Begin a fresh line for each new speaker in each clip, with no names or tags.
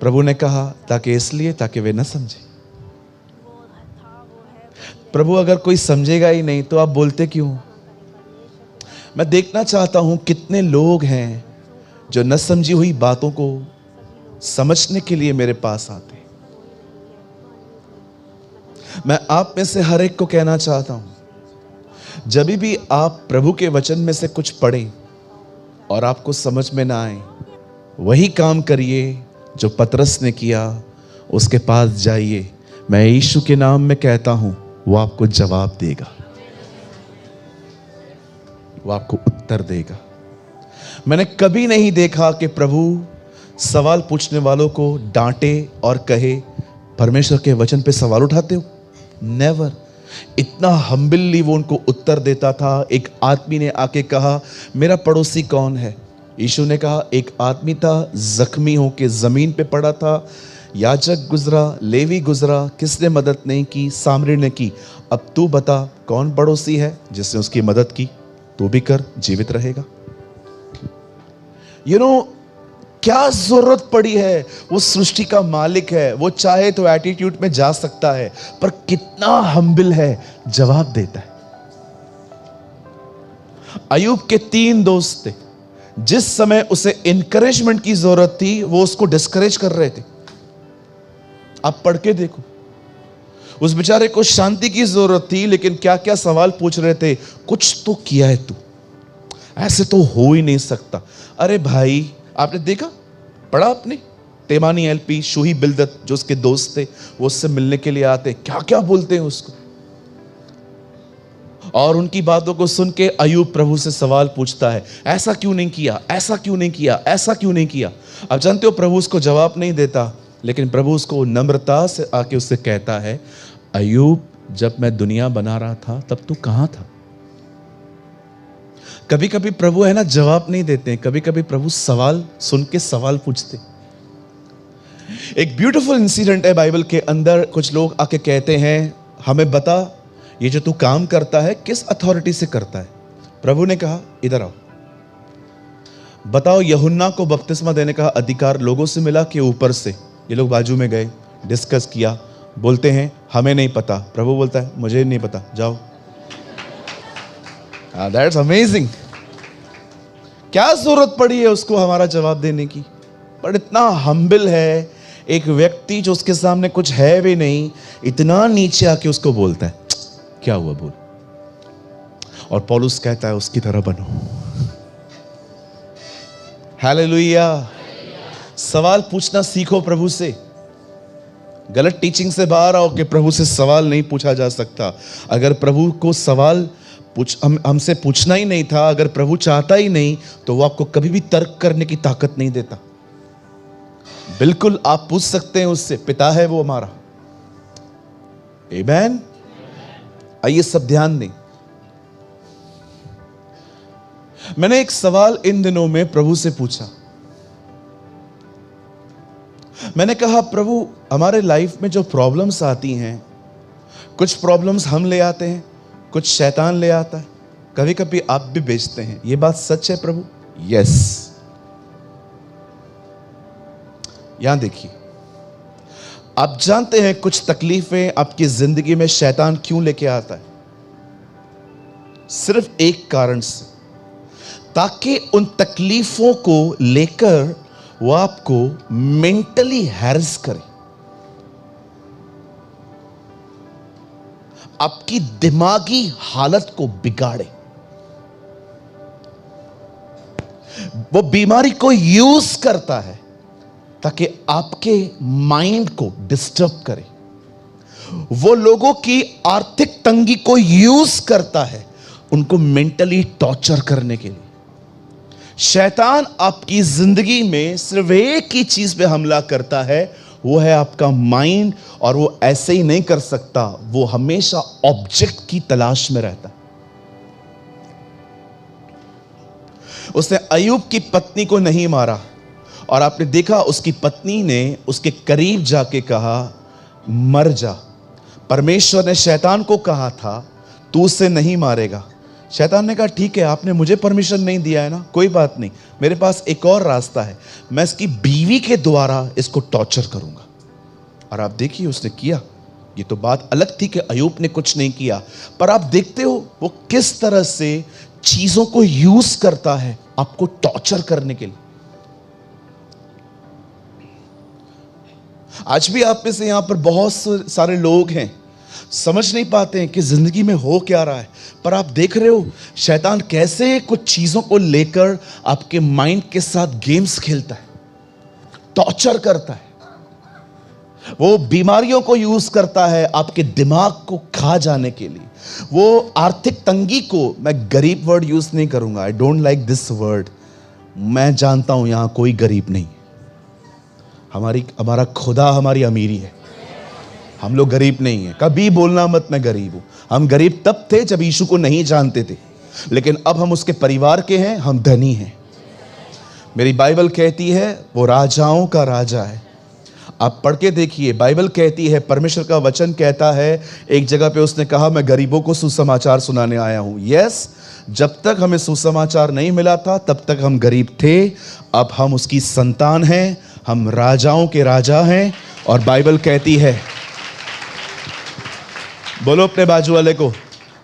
प्रभु ने कहा ताकि इसलिए ताकि वे न समझे। प्रभु अगर कोई समझेगा ही नहीं तो आप बोलते क्यों? मैं देखना चाहता हूं कितने लोग हैं जो न समझी हुई बातों को समझने के लिए मेरे पास आते हैं। मैं आप में से हर एक को कहना चाहता हूं, जब भी आप प्रभु के वचन में से कुछ पढ़ें और आपको समझ में ना आए, वही काम करिए जो पतरस ने किया। उसके पास जाइए, मैं यीशु के नाम में कहता हूं, वो आपको जवाब देगा, वो आपको उत्तर देगा। मैंने कभी नहीं देखा कि प्रभु सवाल पूछने वालों को डांटे और कहे परमेश्वर के वचन पे सवाल उठाते हो। नेवर। इतना हम्बली वो उनको उत्तर देता था। एक आदमी ने आके कहा, मेरा पड़ोसी कौन है? यीशु ने कहा, एक आदमी था जख्मी होके जमीन पे पड़ा था, याजक गुजरा, लेवी गुजरा, किसने मदद नहीं की? सामरी ने की। अब तू बता कौन पड़ोसी है जिसने उसकी मदद की? तू भी कर, जीवित रहेगा। क्या जरूरत पड़ी है? वो सृष्टि का मालिक है, वो चाहे तो एटीट्यूड में जा सकता है, पर कितना हम्बल है, जवाब देता है। अय्यूब के 3 दोस्त थे। जिस समय उसे इंकरेजमेंट की जरूरत थी, वो उसको डिस्करेज कर रहे थे। आप पढ़ के देखो, उस बेचारे को शांति की जरूरत थी, लेकिन क्या क्या सवाल पूछ रहे थे। कुछ तो किया है तू, ऐसे तो हो ही नहीं सकता। अरे भाई, आपने देखा, पढ़ा आपने? तेमानी एलपी, शूही बिलदत जो उसके दोस्त थे, वो उससे मिलने के लिए आते, क्या क्या बोलते हैं उसको। और उनकी बातों को सुन के अय्यूब प्रभु से सवाल पूछता है, ऐसा क्यों नहीं किया, ऐसा क्यों नहीं किया, ऐसा क्यों नहीं किया। अब जानते हो, प्रभु उसको जवाब नहीं देता, लेकिन प्रभु उसको नम्रता से आके उससे कहता है, अय्यूब, जब मैं दुनिया बना रहा था तब तू कहां था? कभी कभी प्रभु है ना, जवाब नहीं देते। कभी कभी प्रभु सवाल सुन के सवाल पूछते। एक ब्यूटीफुल इंसिडेंट है बाइबल के अंदर। कुछ लोग आके कहते हैं, हमें बता, ये जो तू काम करता है किस अथॉरिटी से करता है? प्रभु ने कहा, इधर आओ, बताओ यूहन्ना को बपतिस्मा देने का अधिकार लोगों से मिला कि ऊपर से? ये लोग बाजू में गए, डिस्कस किया, बोलते हैं हमें नहीं पता। प्रभु बोलता है, मुझे नहीं पता, जाओ। That's amazing. क्या जरूरत पड़ी है उसको हमारा जवाब देने की? पर इतना हम्बल है एक व्यक्ति जो उसके सामने कुछ है भी नहीं, इतना नीचे आके उसको बोलता है, क्या हुआ बोल। और पौलुस कहता है, उसकी तरह बनो। हालेलुया। सवाल पूछना सीखो प्रभु से। गलत टीचिंग से बाहर आओ कि प्रभु से सवाल नहीं पूछा जा सकता। अगर प्रभु को सवाल हमसे पूछना ही नहीं था, अगर प्रभु चाहता ही नहीं, तो वो आपको कभी भी तर्क करने की ताकत नहीं देता। बिल्कुल आप पूछ सकते हैं उससे, पिता है वो हमारा। आमीन। आइए सब ध्यान दें। मैंने एक सवाल इन दिनों में प्रभु से पूछा। मैंने कहा, प्रभु, हमारे लाइफ में जो प्रॉब्लम्स आती हैं, कुछ प्रॉब्लम्स हम ले आते हैं, कुछ शैतान ले आता है, कभी कभी आप भी बेचते हैं, ये बात सच है प्रभु? यस। यहां देखिए, आप जानते हैं कुछ तकलीफें आपकी जिंदगी में शैतान क्यों लेके आता है? सिर्फ एक कारण से, ताकि उन तकलीफों को लेकर वो आपको मेंटली हैरेस करे, आपकी दिमागी हालत को बिगाड़े। वो बीमारी को यूज करता है ताकि आपके माइंड को डिस्टर्ब करे। वो लोगों की आर्थिक तंगी को यूज करता है उनको मेंटली टॉर्चर करने के लिए। शैतान आपकी जिंदगी में सिर्फ एक ही चीज पे हमला करता है, वो है आपका माइंड। और वो ऐसे ही नहीं कर सकता, वो हमेशा ऑब्जेक्ट की तलाश में रहता है। उसने अय्यूब की पत्नी को नहीं मारा, और आपने देखा उसकी पत्नी ने उसके करीब जाके कहा, मर जा। परमेश्वर ने शैतान को कहा था, तू उसे नहीं मारेगा। शैतान ने कहा ठीक है, आपने मुझे परमिशन नहीं दिया है ना, कोई बात नहीं, मेरे पास एक और रास्ता है, मैं इसकी बीवी के द्वारा इसको टॉर्चर करूंगा। और आप देखिए उसने किया। ये तो बात अलग थी कि अय्यूब ने कुछ नहीं किया, पर आप देखते हो वो किस तरह से चीजों को यूज करता है आपको टॉर्चर करने के लिए। आज भी आप में से यहां पर बहुत सारे लोग हैं, समझ नहीं पाते हैं कि जिंदगी में हो क्या रहा है, पर आप देख रहे हो शैतान कैसे कुछ चीजों को लेकर आपके माइंड के साथ गेम्स खेलता है, टॉर्चर करता है। वो बीमारियों को यूज करता है आपके दिमाग को खा जाने के लिए। वो आर्थिक तंगी को, मैं गरीब वर्ड यूज नहीं करूंगा, I don't like this word, मैं जानता हूं यहां कोई गरीब नहीं, हमारा खुदा हमारी अमीरी है, हम लोग गरीब नहीं हैं। कभी बोलना मत मैं गरीब हूं। हम गरीब तब थे जब यीशु को नहीं जानते थे, लेकिन अब हम उसके परिवार के हैं, हम धनी हैं। मेरी बाइबल कहती है वो राजाओं का राजा है। आप पढ़ के देखिए, बाइबल कहती है, परमेश्वर का वचन कहता है, एक जगह पे उसने कहा मैं गरीबों को सुसमाचार सुनाने आया हूं। यस, जब तक हमें सुसमाचार नहीं मिला था तब तक हम गरीब थे, अब हम उसकी संतान हैं, हम राजाओं के राजा हैं। और बाइबल कहती है, बोलो अपने बाजू वाले को,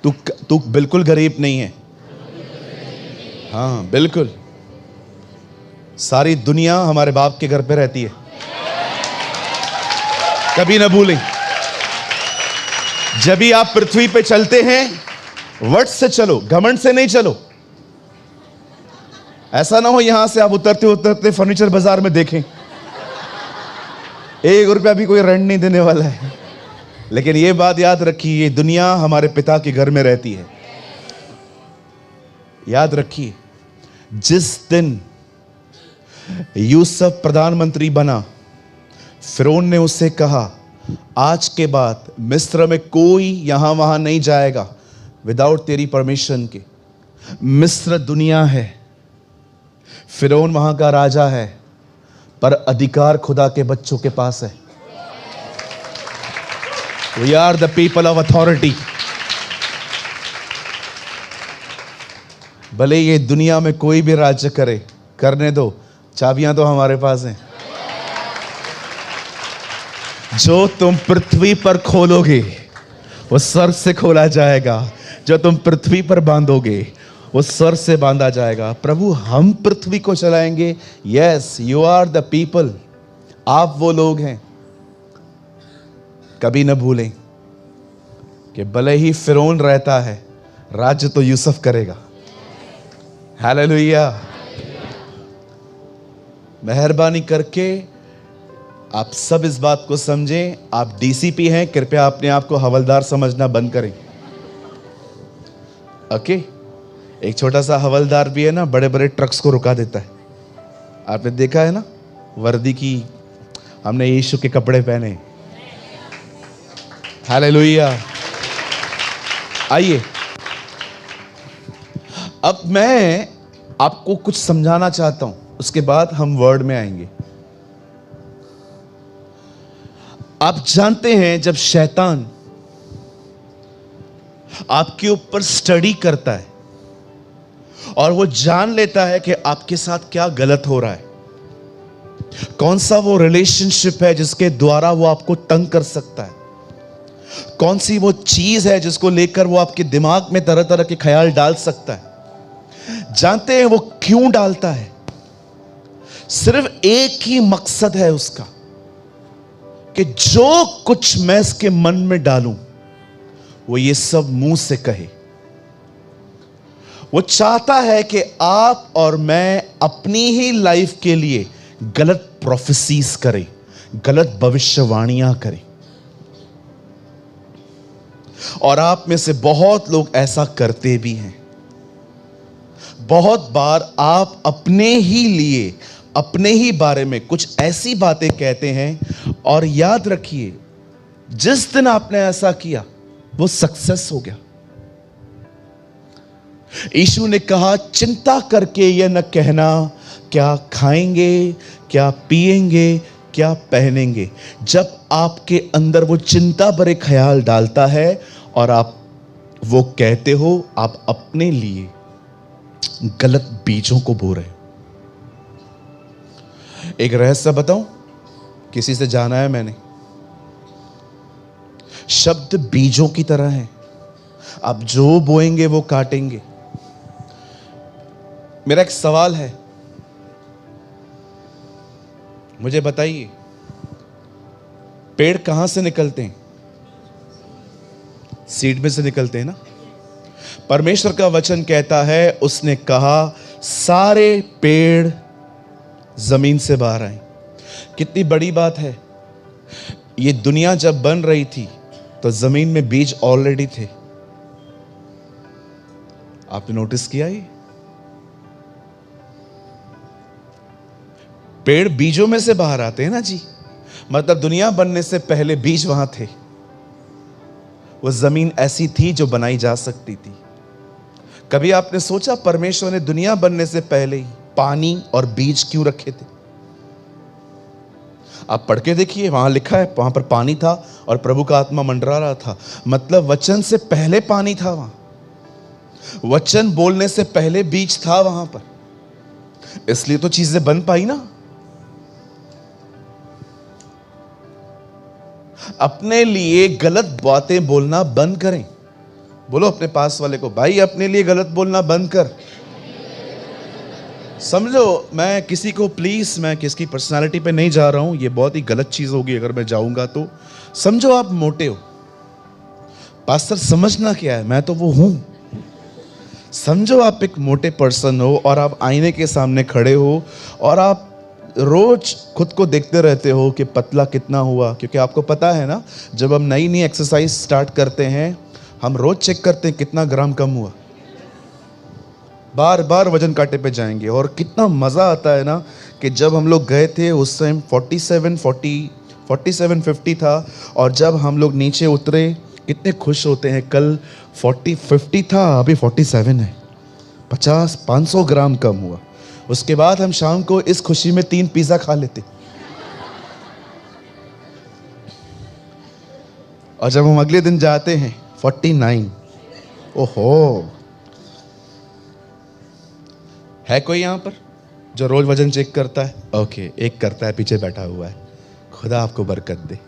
तू बिल्कुल गरीब नहीं है। हाँ बिल्कुल, सारी दुनिया हमारे बाप के घर पे रहती है, कभी ना भूलें। जब भी आप पृथ्वी पे चलते हैं वर्ड से चलो, घमंड से नहीं चलो। ऐसा ना हो यहां से आप उतरते उतरते फर्नीचर बाजार में देखें 1 रुपया भी कोई रेंट नहीं देने वाला है। लेकिन यह बात याद रखिए, ये दुनिया हमारे पिता के घर में रहती है। याद रखिए, जिस दिन यूसुफ प्रधानमंत्री बना, फिरौन ने उससे कहा आज के बाद मिस्र में कोई यहां वहां नहीं जाएगा विदाउट तेरी परमिशन के। मिस्र दुनिया है, फिरौन वहां का राजा है, पर अधिकार खुदा के बच्चों के पास है। We are the people of authority। भले ये दुनिया में कोई भी राज्य करे, करने दो, चाबियां तो हमारे पास हैं। जो तुम पृथ्वी पर खोलोगे वो स्वर्ग से खोला जाएगा, जो तुम पृथ्वी पर बांधोगे वो स्वर्ग से बांधा जाएगा। प्रभु हम पृथ्वी को चलाएंगे। Yes, you are the people, आप वो लोग हैं। कभी न भूलें कि भले ही फिरौन रहता है, राज्य तो यूसुफ करेगा। हालेलुया। मेहरबानी करके आप सब इस बात को समझें। आप डीसीपी हैं, कृपया अपने आप को हवलदार समझना बंद करें। ओके, एक छोटा सा हवलदार भी है ना, बड़े बड़े ट्रक्स को रुका देता है। आपने देखा है ना, वर्दी की हमने यीशु के कपड़े पहने। हालेलुया। आइए, अब मैं आपको कुछ समझाना चाहता हूं, उसके बाद हम वर्ड में आएंगे। आप जानते हैं जब शैतान आपके ऊपर स्टडी करता है और वो जान लेता है कि आपके साथ क्या गलत हो रहा है, कौन सा वो रिलेशनशिप है जिसके द्वारा वो आपको तंग कर सकता है, कौन सी वो चीज है जिसको लेकर वो आपके दिमाग में तरह तरह के ख्याल डाल सकता है। जानते हैं वो क्यों डालता है? सिर्फ एक ही मकसद है उसका कि जो कुछ मैं इसके मन में डालूं वो ये सब मुंह से कहे। वो चाहता है कि आप और मैं अपनी ही लाइफ के लिए गलत प्रोफेसीज करें, गलत भविष्यवाणियां करें। और आप में से बहुत लोग ऐसा करते भी हैं। बहुत बार आप अपने ही लिए, अपने ही बारे में कुछ ऐसी बातें कहते हैं और याद रखिए, जिस दिन आपने ऐसा किया वो सक्सेस हो गया। यीशु ने कहा, चिंता करके यह न कहना क्या खाएंगे, क्या पिएंगे, क्या पहनेंगे। जब आपके अंदर वो चिंता भरे ख्याल डालता है और आप वो कहते हो आप अपने लिए गलत बीजों को बो रहे हो। एक रहस्य बताऊं, किसी से जाना है मैंने, शब्द बीजों की तरह है, आप जो बोएंगे वो काटेंगे। मेरा एक सवाल है, मुझे बताइए, पेड़ कहां से निकलते हैं? सीड में से निकलते हैं ना। परमेश्वर का वचन कहता है, उसने कहा सारे पेड़ जमीन से बाहर आए। कितनी बड़ी बात है। ये दुनिया जब बन रही थी तो जमीन में बीज ऑलरेडी थे। आपने नोटिस किया ये? पेड़ बीजों में से बाहर आते हैं ना जी। मतलब दुनिया बनने से पहले बीज वहां थे। वो जमीन ऐसी थी जो बनाई जा सकती थी। कभी आपने सोचा परमेश्वर ने दुनिया बनने से पहले ही पानी और बीज क्यों रखे थे? आप पढ़ के देखिए, वहां लिखा है, वहां पर पानी था और प्रभु का आत्मा मंडरा रहा था। मतलब वचन से पहले पानी था वहां, वचन बोलने से पहले बीज था वहां पर, इसलिए तो चीजें बन पाई ना। अपने लिए गलत बातें बोलना बंद करें। बोलो अपने पास वाले को, भाई अपने लिए गलत बोलना बंद कर। समझो, मैं किसी को, प्लीज मैं किसकी पर्सनालिटी पे नहीं जा रहा हूं, ये बहुत ही गलत चीज होगी अगर मैं जाऊंगा तो। समझो आप मोटे हो, पास्टर समझना क्या है, मैं तो वो हूं। समझो आप एक मोटे पर्सन हो और आप आईने के सामने खड़े हो और आप रोज खुद को देखते रहते हो कि पतला कितना हुआ, क्योंकि आपको पता है ना, जब हम नई नई एक्सरसाइज स्टार्ट करते हैं हम रोज चेक करते हैं कितना ग्राम कम हुआ। बार बार वजन कांटे पे जाएंगे। और कितना मज़ा आता है ना कि जब हम लोग गए थे उस टाइम 47 50 था, और जब हम लोग नीचे उतरे कितने खुश होते हैं। कल 50 था, अभी 47 है, 500 ग्राम कम हुआ। उसके बाद हम शाम को इस खुशी में 3 पिज़्ज़ा खा लेते। और जब हम अगले दिन जाते हैं 49। ओहो, है कोई यहां पर जो रोज वजन चेक करता है? ओके, एक करता है, पीछे बैठा हुआ है। खुदा आपको बरकत दे।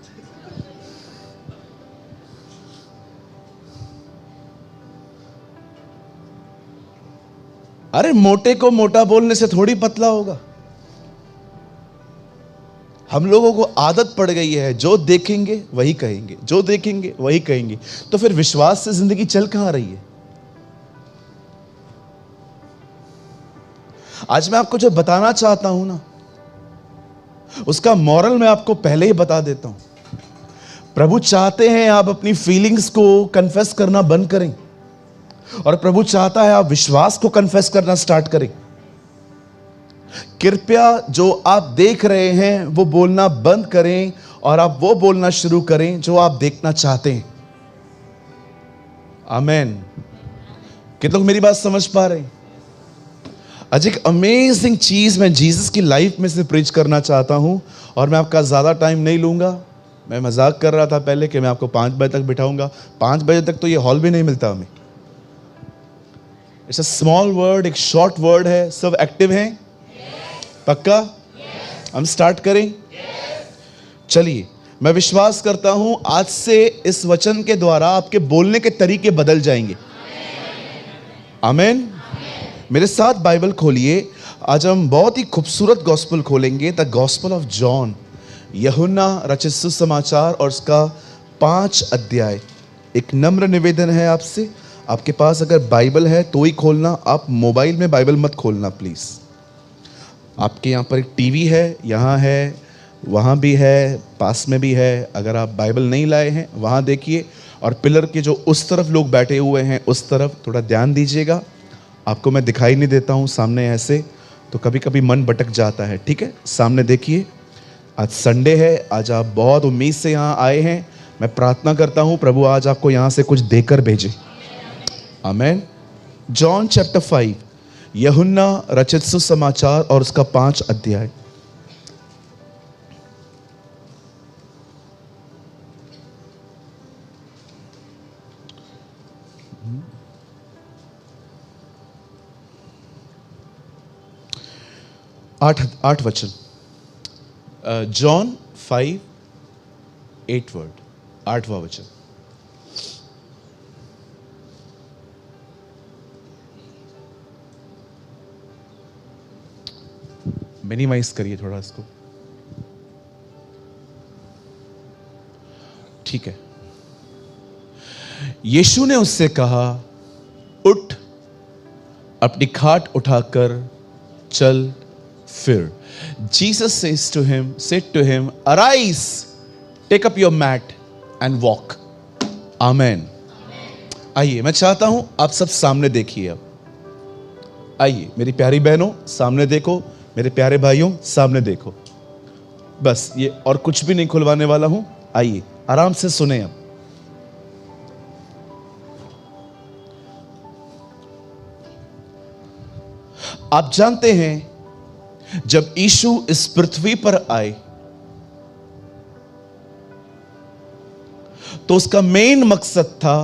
अरे मोटे को मोटा बोलने से थोड़ी पतला होगा। हम लोगों को आदत पड़ गई है, जो देखेंगे वही कहेंगे, जो देखेंगे वही कहेंगे। तो फिर विश्वास से जिंदगी चल कहां रही है? आज मैं आपको जो बताना चाहता हूं ना, उसका मॉरल मैं आपको पहले ही बता देता हूं। प्रभु चाहते हैं आप अपनी फीलिंग्स को कन्फेस करना बंद करें, और प्रभु चाहता है आप विश्वास को कन्फेस करना स्टार्ट करें। कृपया जो आप देख रहे हैं वो बोलना बंद करें और आप वो बोलना शुरू करें जो आप देखना चाहते हैं। आमेन। कितने लोग मेरी बात समझ पा रहे हैं? आज एक अमेजिंग चीज मैं जीसस की लाइफ में से प्रीच करना चाहता हूं, और मैं आपका ज्यादा टाइम नहीं लूंगा। मैं मजाक कर रहा था पहले कि मैं आपको 5 बजे तक बिठाऊंगा। 5 बजे तक तो ये हॉल भी नहीं मिलता हमें। इट्स अ स्मॉल वर्ड, एक शॉर्ट वर्ड है। सब एक्टिव हैं? पक्का? हम स्टार्ट करें? चलिए, मैं विश्वास करता हूं आज से इस वचन के द्वारा आपके बोलने के तरीके बदल जाएंगे। आमीन। मेरे साथ बाइबल खोलिए। आज हम बहुत ही खूबसूरत गॉस्पल खोलेंगे, द गॉस्पल ऑफ जॉन, यूहन्ना रचित सुसमाचार, और उसका 5 अध्याय। एक नम्र निवेदन है आपसे, आपके पास अगर बाइबल है तो ही खोलना, आप मोबाइल में बाइबल मत खोलना प्लीज़। आपके यहाँ पर एक टीवी है, यहाँ है, वहाँ भी है, पास में भी है। अगर आप बाइबल नहीं लाए हैं वहाँ देखिए, और पिलर के जो उस तरफ लोग बैठे हुए हैं उस तरफ थोड़ा ध्यान दीजिएगा। आपको मैं दिखाई नहीं देता हूँ सामने ऐसे, तो कभी कभी मन भटक जाता है। ठीक है, सामने देखिए। आज संडे है, आज आप बहुत उम्मीद से यहाँ आए हैं। मैं प्रार्थना करता हूँ प्रभु आज आपको यहाँ से कुछ देकर भेजे। आमीन। जॉन चैप्टर 5, यूहन्ना रचित सुसमाचार और उसका 5 अध्याय। आठ वचन, जॉन 5:8 वर्ड, 8वां वचन। मिनिमाइज करिए थोड़ा इसको, ठीक है। यीशु ने उससे कहा, उठ, अपनी खाट उठाकर चल फिर। Jesus said to him, arise, take up your mat and walk. Amen. आइए, मैं चाहता हूं आप सब सामने देखिए। अब आइए मेरी प्यारी बहनों, सामने देखो, मेरे प्यारे भाइयों सामने देखो। बस ये और कुछ भी नहीं खुलवाने वाला हूं। आइए आराम से सुने। अब आप जानते हैं जब यीशु इस पृथ्वी पर आए तो उसका मेन मकसद था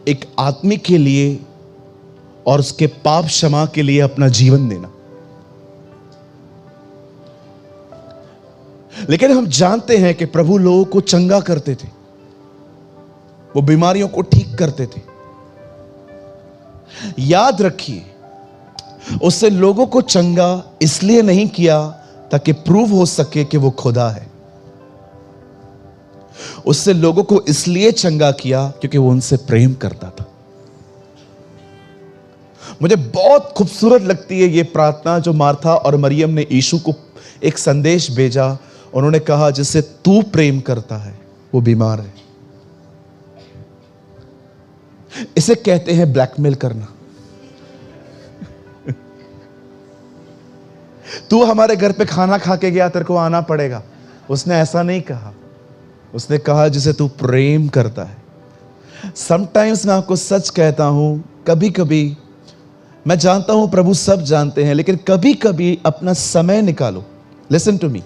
एक आदमी के लिए और उसके पाप क्षमा के लिए अपना जीवन देना। लेकिन हम जानते हैं कि प्रभु लोगों को चंगा करते थे, वो बीमारियों को ठीक करते थे। याद रखिए, उससे लोगों को चंगा इसलिए नहीं किया ताकि प्रूव हो सके कि वो खुदा है। उससे लोगों को इसलिए चंगा किया क्योंकि वो उनसे प्रेम करता था। मुझे बहुत खूबसूरत लगती है ये प्रार्थना जो मार्था और मरियम ने यीशु को एक संदेश भेजा। उन्होंने कहा, जिससे तू प्रेम करता है वो बीमार है। इसे कहते हैं ब्लैकमेल करना। तू हमारे घर पे खाना खा के गया, तेरे को आना पड़ेगा। उसने ऐसा नहीं कहा, उसने कहा जिसे तू प्रेम करता है। समटाइम्स मैं आपको सच कहता हूं, कभी कभी, मैं जानता हूं प्रभु सब जानते हैं, लेकिन कभी कभी अपना समय निकालो। लिसन टू मी,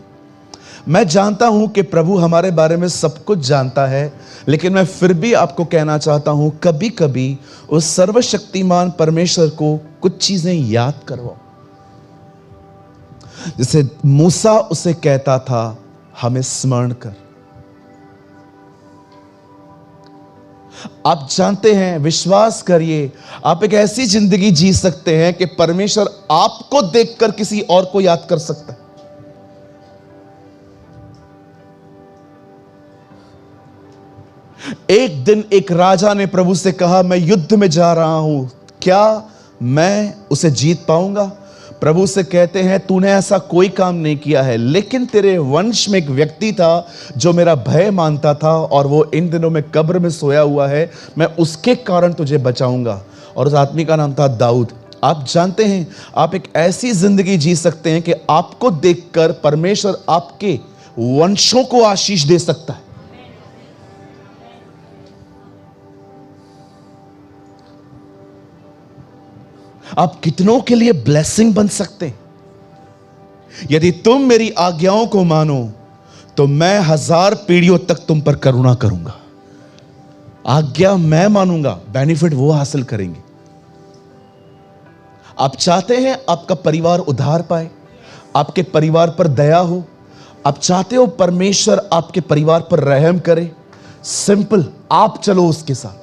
मैं जानता हूं कि प्रभु हमारे बारे में सब कुछ जानता है, लेकिन मैं फिर भी आपको कहना चाहता हूं, कभी कभी उस सर्वशक्तिमान परमेश्वर को कुछ चीजें याद करवाओ। जैसे मूसा उसे कहता था, हमें स्मरण कर। आप जानते हैं, विश्वास करिए, आप एक ऐसी जिंदगी जी सकते हैं कि परमेश्वर आपको देखकर किसी और को याद कर सकता है। एक दिन एक राजा ने प्रभु से कहा, मैं युद्ध में जा रहा हूं, क्या मैं उसे जीत पाऊंगा? प्रभु से कहते हैं, तूने ऐसा कोई काम नहीं किया है, लेकिन तेरे वंश में एक व्यक्ति था जो मेरा भय मानता था और वो इन दिनों में कब्र में सोया हुआ है, मैं उसके कारण तुझे बचाऊंगा। और उस आदमी का नाम था दाऊद। आप जानते हैं, आप एक ऐसी जिंदगी जी सकते हैं कि आपको देखकर परमेश्वर आपके वंशों को आशीष दे सकता है। आप कितनों के लिए ब्लेसिंग बन सकते हैं। यदि तुम मेरी आज्ञाओं को मानो तो मैं 1000 पीढ़ियों तक तुम पर करुणा करूंगा। आज्ञा मैं मानूंगा, बेनिफिट वो हासिल करेंगे। आप चाहते हैं आपका परिवार उद्धार पाए, आपके परिवार पर दया हो, आप चाहते हो परमेश्वर आपके परिवार पर रहम करे, सिंपल, आप चलो उसके साथ,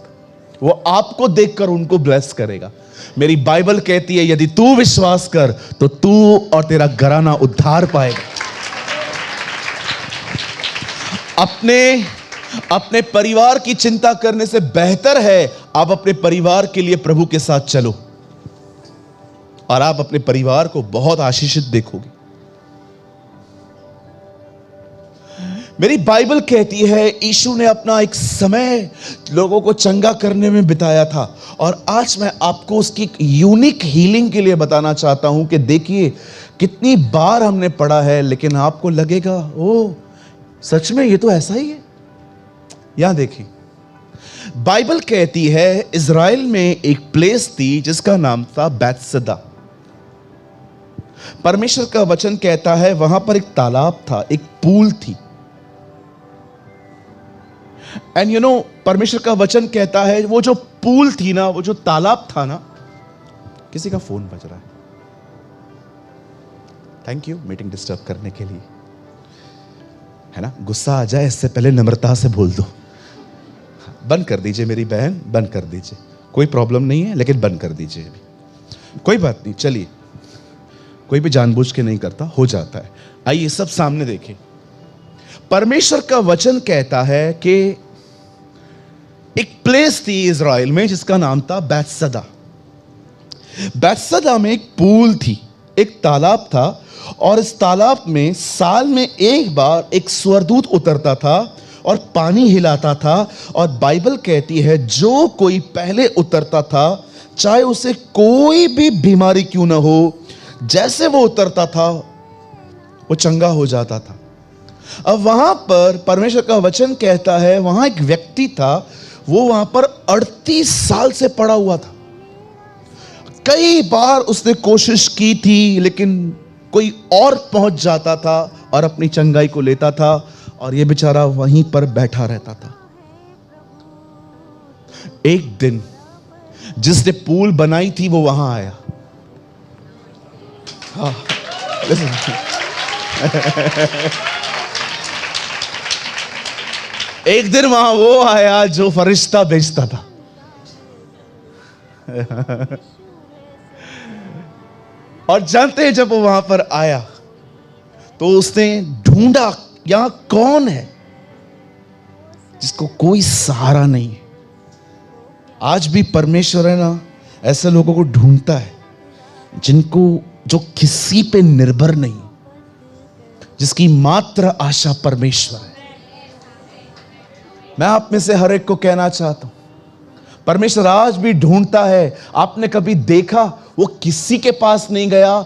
वो आपको देखकर उनको ब्लेस करेगा। मेरी बाइबल कहती है, यदि तू विश्वास कर तो तू और तेरा घराना उद्धार पाएगा। अपने परिवार की चिंता करने से बेहतर है आप अपने परिवार के लिए प्रभु के साथ चलो और आप अपने परिवार को बहुत आशीषित देखोगे। मेरी बाइबल कहती है, यीशु ने अपना एक समय लोगों को चंगा करने में बिताया था, और आज मैं आपको उसकी एक यूनिक हीलिंग के लिए बताना चाहता हूं कि देखिए कितनी बार हमने पढ़ा है, लेकिन आपको लगेगा ओ सच में ये तो ऐसा ही है। यहां देखिए, बाइबल कहती है इज़राइल में एक प्लेस थी जिसका नाम था बैतसदा। परमेश्वर का वचन कहता है वहां पर एक तालाब था, एक पूल थी। एंड यू नो, परमेश्वर का वचन कहता है वो जो पूल थी ना, वो जो तालाब था ना, किसी का फोन बज रहा है, थैंक यू मीटिंग डिस्टर्ब करने के लिए, है ना। गुस्सा आ जाए इससे पहले नम्रता से बोल दो, बंद कर दीजिए मेरी बहन, बंद कर दीजिए, कोई प्रॉब्लम नहीं है, लेकिन बंद कर दीजिए अभी, कोई बात नहीं। चलिए, कोई भी जानबूझ के नहीं करता, हो जाता है। आइए सब सामने देखें। परमेश्वर का वचन कहता है कि एक प्लेस थी इज़राइल में जिसका नाम था बैतसदा। बैतसदा में एक पूल थी, एक तालाब था, और इस तालाब में साल में एक बार एक स्वर्गदूत उतरता था और पानी हिलाता था। और बाइबल कहती है जो कोई पहले उतरता था, चाहे उसे कोई भी बीमारी क्यों ना हो, जैसे वो उतरता था वो चंगा हो जाता था। अब वहां पर परमेश्वर का वचन कहता है, वहां एक व्यक्ति था, वो वहां पर 38 साल से पड़ा हुआ था। कई बार उसने कोशिश की थी, लेकिन कोई और पहुंच जाता था और अपनी चंगाई को लेता था, और यह बेचारा वहीं पर बैठा रहता था। एक दिन जिसने पूल बनाई थी वो वहां आया। हाँ, एक दिन वहां वो आया जो फरिश्ता बेचता था। और जानते हैं, जब वो वहां पर आया तो उसने ढूंढा यहां कौन है जिसको कोई सहारा नहीं है। आज भी परमेश्वर है ना, ऐसे लोगों को ढूंढता है जिनको, जो किसी पे निर्भर नहीं, जिसकी मात्र आशा परमेश्वर है। मैं आप में से हर एक को कहना चाहता हूं, परमेश्वर आज भी ढूंढता है। आपने कभी देखा वो किसी के पास नहीं गया।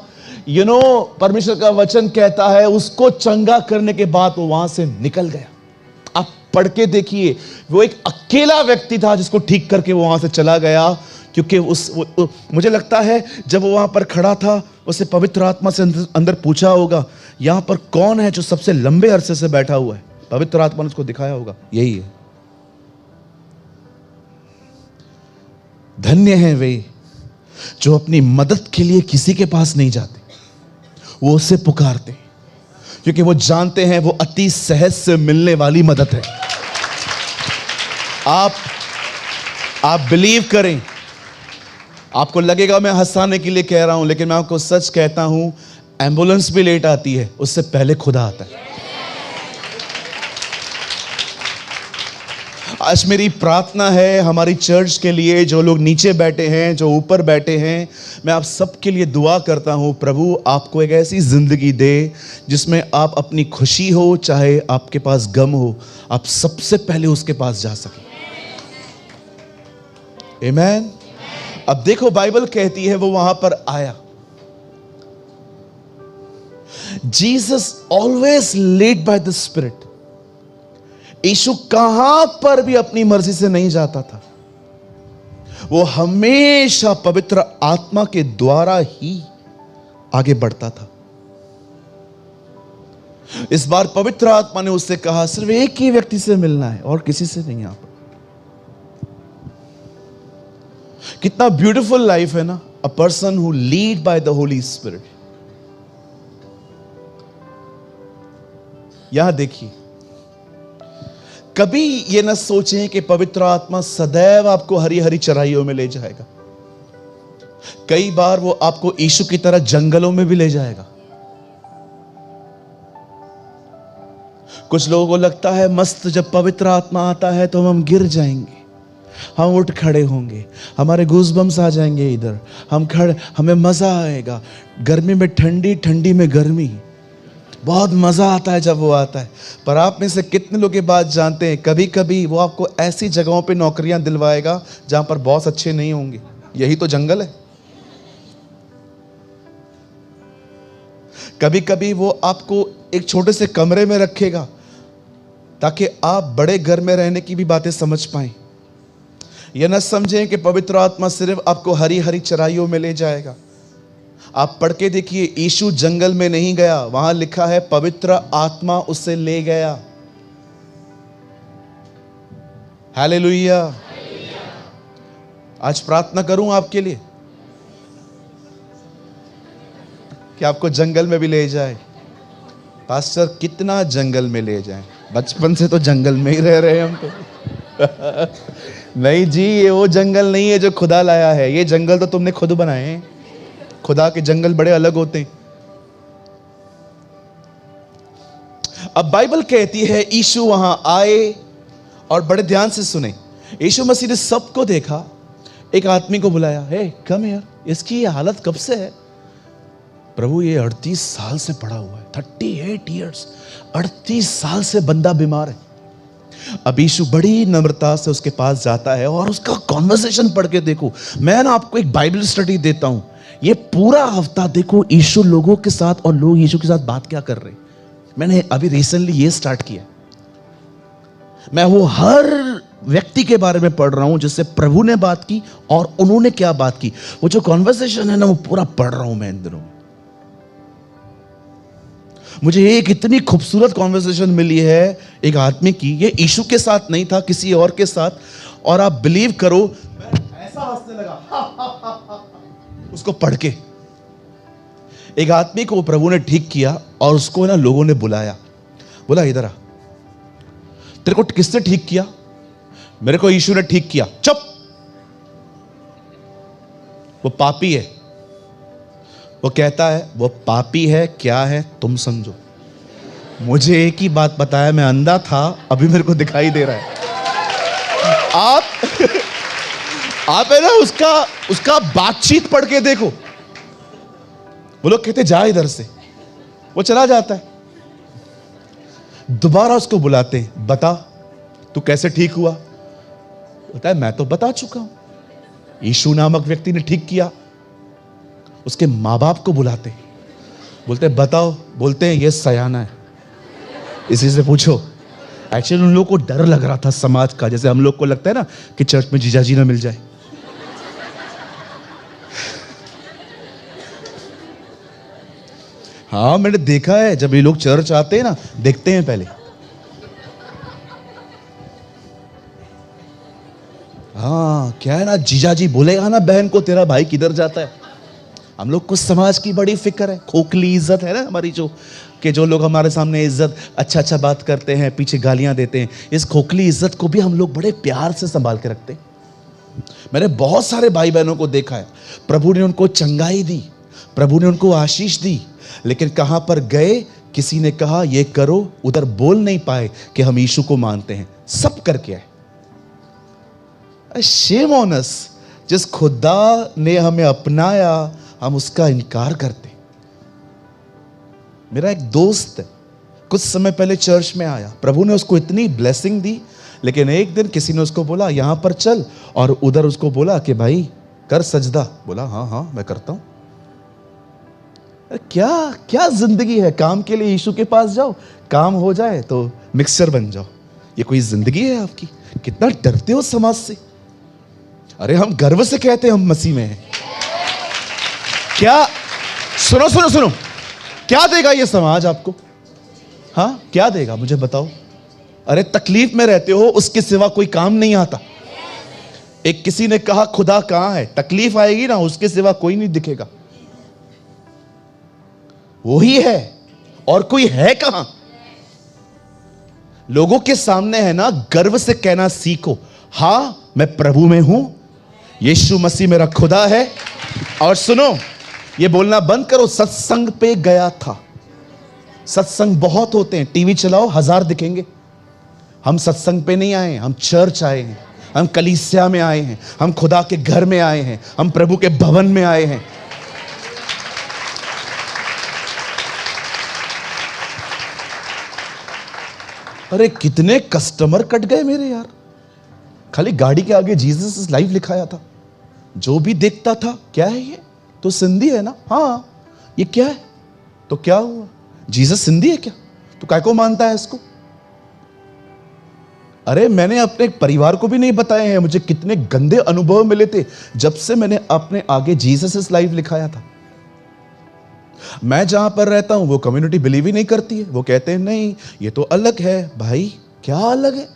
परमेश्वर का वचन कहता है उसको चंगा करने के बाद वो वहां से निकल गया। आप पढ़ के देखिए, वो एक अकेला व्यक्ति था जिसको ठीक करके वो वहां से चला गया। क्योंकि मुझे लगता है जब वो वहां पर खड़ा था, उसे पवित्र आत्मा से अंदर पूछा होगा, यहां पर कौन है जो सबसे लंबे अरसे से बैठा हुआ है। पवित्र आत्मा ने उसको दिखाया होगा, यही है। धन्य हैं वे जो अपनी मदद के लिए किसी के पास नहीं जाते, वो उसे पुकारते, क्योंकि वो जानते हैं वो अति सहज से मिलने वाली मदद है। आप बिलीव करें। आपको लगेगा मैं हंसाने के लिए कह रहा हूं, लेकिन मैं आपको सच कहता हूं, एम्बुलेंस भी लेट आती है, उससे पहले खुदा आता है। आज मेरी प्रार्थना है हमारी चर्च के लिए, जो लोग नीचे बैठे हैं, जो ऊपर बैठे हैं, मैं आप सबके लिए दुआ करता हूं, प्रभु आपको एक ऐसी जिंदगी दे जिसमें आप अपनी खुशी हो, चाहे आपके पास गम हो, आप सबसे पहले उसके पास जा सकें। आमीन। अब देखो, बाइबल कहती है वो वहां पर आया। Jesus always led by the spirit. यीशु कहां पर भी अपनी मर्जी से नहीं जाता था, वो हमेशा पवित्र आत्मा के द्वारा ही आगे बढ़ता था। इस बार पवित्र आत्मा ने उससे कहा, सिर्फ एक ही व्यक्ति से मिलना है और किसी से नहीं। आप कितना ब्यूटीफुल लाइफ है ना, a person who lead by the Holi spirit. यहां देखिए, कभी यह न सोचें कि पवित्र आत्मा सदैव आपको हरी हरी चराइयों में ले जाएगा। कई बार वो आपको यीशु की तरह जंगलों में भी ले जाएगा। कुछ लोगों को लगता है मस्त, जब पवित्र आत्मा आता है तो हम गिर जाएंगे, हम उठ खड़े होंगे, हमारे गूज़बम्स आ जाएंगे, इधर हमें मजा आएगा। गर्मी में ठंडी, ठंडी में गर्मी, बहुत मजा आता है जब वो आता है। पर आप में से कितने लोग ये बात जानते हैं, कभी कभी वो आपको ऐसी जगहों पे नौकरियां दिलवाएगा जहां पर बॉस अच्छे नहीं होंगे। यही तो जंगल है। कभी कभी वो आपको एक छोटे से कमरे में रखेगा ताकि आप बड़े घर में रहने की भी बातें समझ पाएं। यह न समझें कि पवित्र आत्मा सिर्फ आपको हरी हरी चराइयों में ले जाएगा। आप पढ़ के देखिए, यीशु जंगल में नहीं गया, वहां लिखा है पवित्र आत्मा उसे ले गया। हालेलुया। आज प्रार्थना करूं आपके लिए। कि आपको जंगल में भी ले जाए। पास्टर कितना जंगल में ले जाए, बचपन से तो जंगल में ही रह रहे हैं हम तो। नहीं जी, ये वो जंगल नहीं है जो खुदा लाया है, ये जंगल तो तुमने खुद बनाए हैं। खुदा के जंगल बड़े अलग होते हैं। अब बाइबल कहती है यीशु वहां आए, और बड़े ध्यान से सुने, यीशु मसीह ने सबको देखा, एक आदमी को बुलाया, हे कम हियर, इसकी ये हालत कब से है? प्रभु ये 38 साल से पड़ा हुआ है, 38 ईयर्स, 38 साल से बंदा बीमार है। अब यीशु बड़ी नम्रता से उसके पास जाता है और उसका कॉन्वर्सेशन पढ़ के देखो। मैं ना आपको एक बाइबल स्टडी देता हूं, ये पूरा हफ्ता देखो यीशु लोगों के साथ और लोग यीशु के साथ बात क्या कर रहे हैं। मैंने अभी रिसेंटली ये स्टार्ट किया, मैं वो हर व्यक्ति के बारे में पढ़ रहा हूं जिससे प्रभु ने बात की और उन्होंने क्या बात की। वो जो कॉन्वर्सेशन है ना, वो पूरा पढ़ रहा हूं मैं इन दिनों। मुझे एक इतनी खूबसूरत कॉन्वर्सेशन मिली है एक आदमी की, ये यीशु के साथ नहीं था, किसी और के साथ, और आप बिलीव करो मैं ऐसा हंसने लगा उसको पढ़ के। एक आदमी को प्रभु ने ठीक किया और उसको ना लोगों ने बुलाया, बोला इधर आ, तेरे को किसने ठीक किया? मेरे को यीशु ने ठीक किया। चुप, वो पापी है। वो कहता है वो पापी है, क्या है तुम समझो। मुझे एक ही बात बताया, मैं अंधा था, अभी मेरे को दिखाई दे रहा है। आप है ना उसका बातचीत पढ़ के देखो। वो लोग कहते जा इधर से, वो चला जाता है। दोबारा उसको बुलाते हैं, बता तू कैसे ठीक हुआ? बोलता है मैं तो बता चुका हूं, यीशु नामक व्यक्ति ने ठीक किया। उसके माँ बाप को बुलाते, बोलते बताओ, बोलते हैं ये सयाना है, इसी से पूछो। एक्चुअली उन लोगों को डर लग रहा था समाज का, जैसे हम लोग को लगता है ना कि चर्च में जीजाजी ना मिल जाए। हाँ मैंने देखा है, जब ये लोग चर्च आते हैं ना, देखते हैं पहले। हाँ क्या है ना, जीजाजी बोलेगा ना बहन को तेरा भाई किधर जाता है। हम लोग को समाज की बड़ी फिक्र है, खोखली इज्जत है ना हमारी, जो लोग हमारे सामने इज्जत अच्छा बात करते हैं, पीछे गालियां देते हैं। इस खोखली इज्जत को भी हम लोग बड़े प्यार से संभाल के रखते हैं। मैंने बहुत सारे भाई बहनों को देखा है, प्रभु ने उनको चंगाई दी, प्रभु ने उनको आशीष दी, लेकिन कहां पर गए, किसी ने कहा ये करो, उधर बोल नहीं पाए कि हम यीशु को मानते हैं। सब करके आए। शेम ऑन अस, जिस खुदा ने हमें अपनाया हम उसका इनकार करते। मेरा एक दोस्त है, कुछ समय पहले चर्च में आया, प्रभु ने उसको इतनी ब्लेसिंग दी, लेकिन एक दिन किसी ने उसको बोला यहां पर चल, और उधर उसको बोला कि भाई कर सजदा। बोला हाँ हाँ मैं करता हूं। क्या क्या जिंदगी है, काम के लिए यीशु के पास जाओ, काम हो जाए तो मिक्सचर बन जाओ। ये कोई जिंदगी है आपकी? कितना डरते हो समाज से। अरे हम गर्व से कहते हैं हम मसीह में हैं। क्या सुनो सुनो सुनो, क्या देगा ये समाज आपको? हाँ क्या देगा मुझे बताओ। अरे तकलीफ में रहते हो, उसके सिवा कोई काम नहीं आता। एक किसी ने कहा खुदा कहां है, तकलीफ आएगी ना, उसके सिवा कोई नहीं दिखेगा। वही है, और कोई है कहां। लोगों के सामने है ना, गर्व से कहना सीखो, हां मैं प्रभु में हूं, यीशु मसीह मेरा खुदा है। और सुनो, ये बोलना बंद करो सत्संग पे गया था। सत्संग बहुत होते हैं, टीवी चलाओ 1000 दिखेंगे। हम सत्संग पे नहीं आए, हम चर्च आए हैं, हम कलीसिया में आए हैं, हम खुदा के घर में आए हैं, हम प्रभु के भवन में आए हैं। अरे कितने कस्टमर कट गए मेरे यार, खाली गाड़ी के आगे जीसस इज लाइव लिखाया था। जो भी देखता था क्या है ये, तो सिंधी है ना, हाँ ये क्या है, तो क्या हुआ, जीसस सिंधी है क्या, तो काय को मानता है इसको। अरे मैंने अपने परिवार को भी नहीं बताए हैं, मुझे कितने गंदे अनुभव मिले थे जब से मैंने अपने आगे जीसस इज लाइव लिखाया था। मैं जहां पर रहता हूं वो कम्युनिटी बिलीव ही नहीं करती है, वो कहते हैं नहीं ये तो अलग है। भाई क्या अलग है?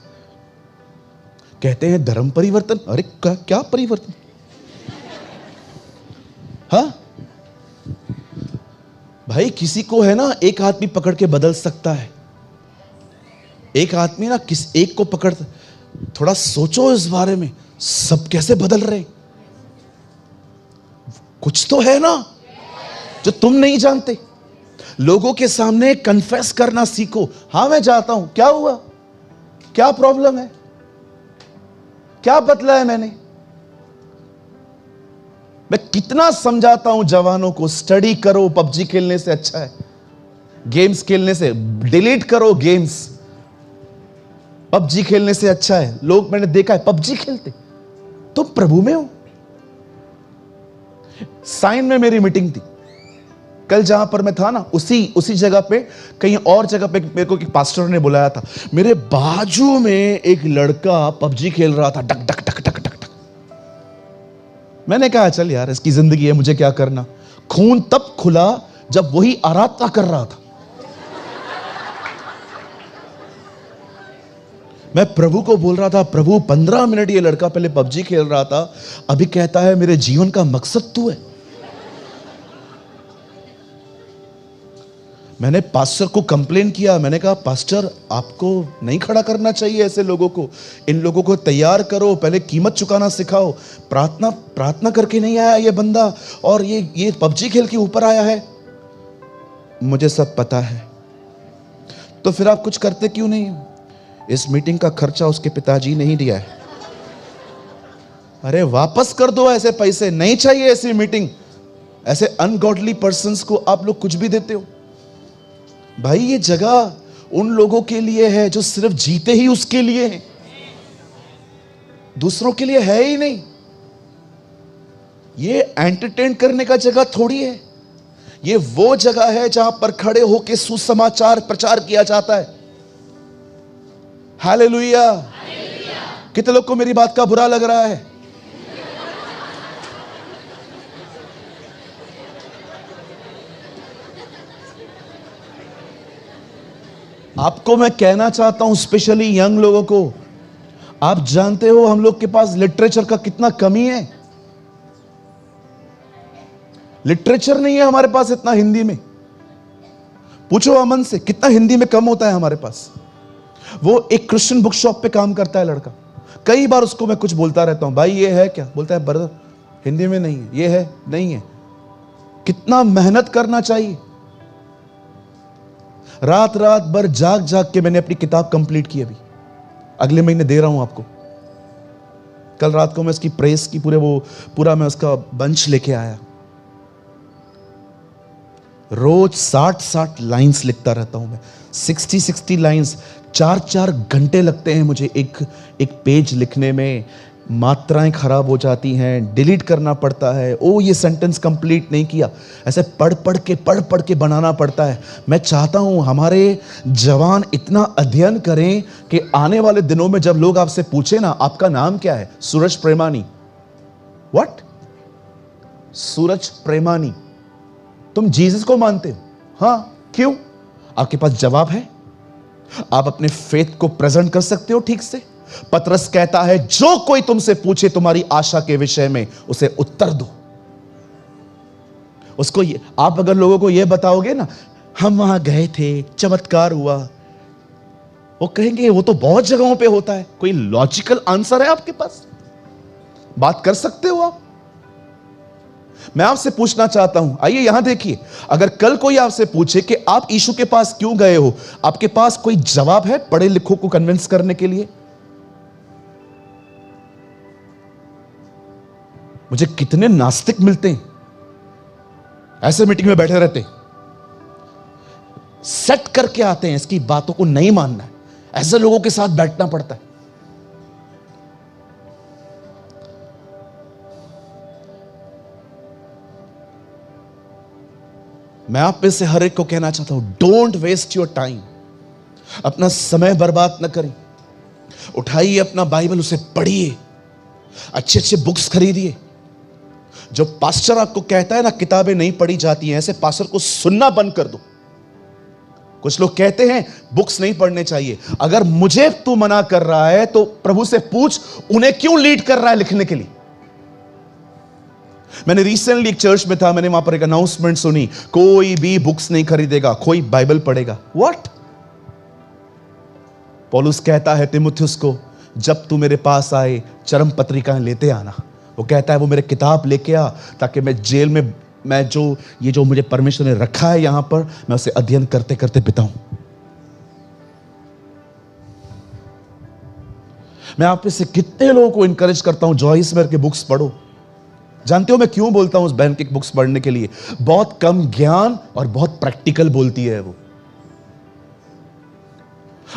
कहते हैं धर्म परिवर्तन। अरे क्या परिवर्तन? हाँ भाई किसी को है ना एक आदमी पकड़ के बदल सकता है, एक आदमी ना किस एक को पकड़, थोड़ा सोचो इस बारे में, सब कैसे बदल रहे। कुछ तो है ना जो तुम नहीं जानते। लोगों के सामने कन्फेस करना सीखो, हां मैं जाता हूं, क्या हुआ, क्या प्रॉब्लम है, क्या बदला है मैंने। मैं कितना समझाता हूं जवानों को, स्टडी करो, पबजी खेलने से अच्छा है गेम्स खेलने से, डिलीट करो गेम्स, पबजी खेलने से अच्छा है। लोग मैंने देखा है पबजी खेलते, तुम प्रभु में हो। साइन में मेरी मीटिंग थी कल, जहां पर मैं था ना, उसी जगह पे, कहीं और जगह पे मेरे को एक पास्टर ने बुलाया था। मेरे बाजू में एक लड़का पबजी खेल रहा था, टक टक टक टक टक टक। मैंने कहा चल यार, इसकी जिंदगी है, मुझे क्या करना। खून तब खुला जब वही आराधना कर रहा था। मैं प्रभु को बोल रहा था, प्रभु 15 मिनट ये लड़का पहले पबजी खेल रहा था, अभी कहता है मेरे जीवन का मकसद तू है। मैंने पास्टर को कंप्लेन किया, मैंने कहा पास्टर आपको नहीं खड़ा करना चाहिए ऐसे लोगों को, इन लोगों को तैयार करो, पहले कीमत चुकाना सिखाओ। प्रार्थना करके नहीं आया ये बंदा, और ये पबजी खेल के ऊपर आया है। मुझे सब पता है, तो फिर आप कुछ करते क्यों नहीं। इस मीटिंग का खर्चा उसके पिताजी नहीं दिया है। अरे वापस कर दो ऐसे पैसे, नहीं चाहिए ऐसी मीटिंग। ऐसे अनगॉडली पर्संस को आप लोग कुछ भी देते हो। भाई ये जगह उन लोगों के लिए है जो सिर्फ जीते ही उसके लिए हैं, दूसरों के लिए है ही नहीं। ये एंटरटेन करने का जगह थोड़ी है, ये वो जगह है जहां पर खड़े होकर सुसमाचार प्रचार किया जाता है। हालेलुया। कितने लोग को मेरी बात का बुरा लग रहा है। आपको मैं कहना चाहता हूं, स्पेशली यंग लोगों को, आप जानते हो हम लोग के पास लिटरेचर का कितना कमी है। लिटरेचर नहीं है हमारे पास इतना हिंदी में। पूछो अमन से कितना हिंदी में कम होता है हमारे पास। वो एक क्रिश्चियन बुक शॉप पे काम करता है लड़का, कई बार उसको मैं कुछ बोलता रहता हूं, भाई ये है क्या, बोलता है ब्रदर हिंदी में नहीं है, ये है नहीं है। कितना मेहनत करना चाहिए। रात भर जाग के मैंने अपनी किताब कंप्लीट की, अभी अगले महीने दे रहा हूं आपको। कल रात को मैं उसकी प्रेस की पूरा मैं उसका बंच लेके आया। रोज 60 लाइंस लिखता रहता हूं मैं, 60 लाइंस। 4 घंटे लगते हैं मुझे एक पेज लिखने में। मात्राएं खराब हो जाती हैं, डिलीट करना पड़ता है, ओ ये सेंटेंस कंप्लीट नहीं किया, ऐसे पढ़ के बनाना पड़ता है। मैं चाहता हूं हमारे जवान इतना अध्ययन करें कि आने वाले दिनों में जब लोग आपसे पूछे ना आपका नाम क्या है, सूरज प्रेमानी, व्हाट, सूरज प्रेमानी, तुम जीसस को मानते हो? हां, क्यों? आपके पास जवाब है? आप अपने फेथ को प्रेजेंट कर सकते हो ठीक से? पतरस कहता है जो कोई तुमसे पूछे तुम्हारी आशा के विषय में उसे उत्तर दो। उसको आप अगर लोगों को यह बताओगे ना, हम वहां गए थे, चमत्कार हुआ, वो कहेंगे वो तो बहुत जगहों पे होता है। कोई लॉजिकल आंसर है आपके पास? बात कर सकते हो आप? मैं आपसे पूछना चाहता हूं, आइए यहां देखिए, अगर कल कोई आपसे पूछे कि आप यीशु के पास क्यों गए हो, आपके पास कोई जवाब है पढ़े लिखों को कन्विंस करने के लिए? मुझे कितने नास्तिक मिलते हैं ऐसे मीटिंग में बैठे रहते, सेट करके आते हैं, इसकी बातों को नहीं मानना है, ऐसे लोगों के साथ बैठना पड़ता है। मैं आप में से हर एक को कहना चाहता हूं, डोंट वेस्ट योर टाइम, अपना समय बर्बाद न करें। उठाइए अपना बाइबल, उसे पढ़िए, अच्छे बुक्स खरीदिए। जो पास्टर आपको कहता है ना किताबें नहीं पढ़ी जाती हैं, ऐसे पास्टर को सुनना बंद कर दो। कुछ लोग कहते हैं बुक्स नहीं पढ़ने चाहिए। अगर मुझे तू मना कर रहा है तो प्रभु से पूछ, उन्हें क्यों लीड कर रहा है लिखने के लिए? मैंने रिसेंटली एक चर्च में था, मैंने वहां पर एक अनाउंसमेंट सुनी, कोई भी बुक्स नहीं खरीदेगा, कोई बाइबल पढ़ेगा। व्हाट? पौलुस कहता है तिमुथियुस को, जब तू मेरे पास आए चरम पत्रिकाएं लेते आना। वो कहता है वो मेरे किताब लेके आ, ताकि मैं जेल में मैं जो मुझे परमेश्वर ने रखा है यहां पर, मैं उसे अध्ययन करते करते बिताऊं। मैं आप में से कितने लोगों को इंकरेज करता हूं जॉइस मेयर के बुक्स पढ़ो। जानते हो मैं क्यों बोलता हूं उस बहन की बुक्स पढ़ने के लिए? बहुत कम ज्ञान और बहुत प्रैक्टिकल बोलती है वो।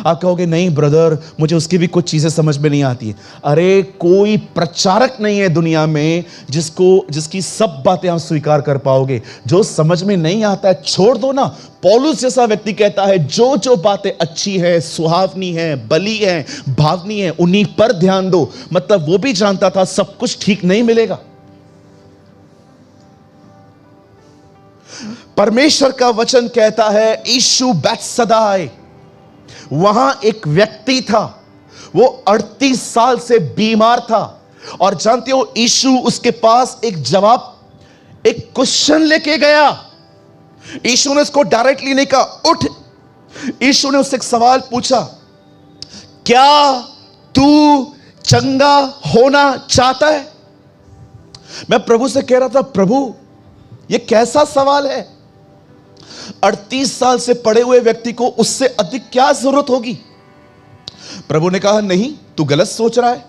आप कहोगे नहीं ब्रदर, मुझे उसकी भी कुछ चीजें समझ में नहीं आती है। अरे कोई प्रचारक नहीं है दुनिया में जिसकी सब बातें आप स्वीकार कर पाओगे। जो समझ में नहीं आता है छोड़ दो ना। पौलुस जैसा व्यक्ति कहता है जो जो बातें अच्छी है, सुहावनी है, बली है, भावनी है, उन्हीं पर ध्यान दो। मतलब वो भी जानता था सब कुछ ठीक नहीं मिलेगा। परमेश्वर का वचन कहता है यीशु बैतसैदा आए। वहां एक व्यक्ति था, वो 38 साल से बीमार था। और जानते हो यीशु उसके पास एक क्वेश्चन लेके गया। यीशु ने उसको डायरेक्टली नहीं कहा उठ। यीशु ने उससे एक सवाल पूछा, क्या तू चंगा होना चाहता है? मैं प्रभु से कह रहा था, प्रभु ये कैसा सवाल है? 38 साल से पड़े हुए व्यक्ति को उससे अधिक क्या जरूरत होगी? प्रभु ने कहा नहीं, तू गलत सोच रहा है।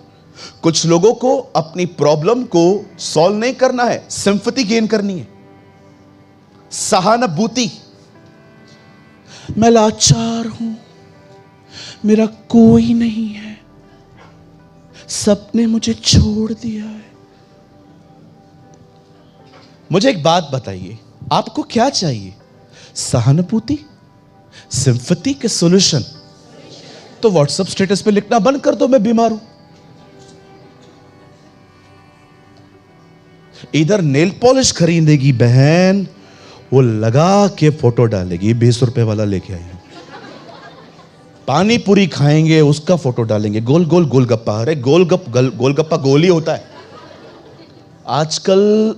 कुछ लोगों को अपनी प्रॉब्लम को सॉल्व नहीं करना है, सिंपैथी गेन करनी है, सहानुभूति। मैं लाचार हूं, मेरा कोई नहीं है, सबने मुझे छोड़ दिया है। मुझे एक बात बताइए, आपको क्या चाहिए? सहानुभूति, सिंपैथी के सॉल्यूशन? तो व्हाट्सएप स्टेटस पे लिखना बंद कर दो मैं बीमार हूं। इधर नेल पॉलिश खरीदेगी बहन, वो लगा के फोटो डालेगी, 20 रुपए वाला लेके आई हूं। पानी पूरी खाएंगे, उसका फोटो डालेंगे। गोल गोल गोलगप्पा, अरे गोलगप्पा गोल ही होता है। आजकल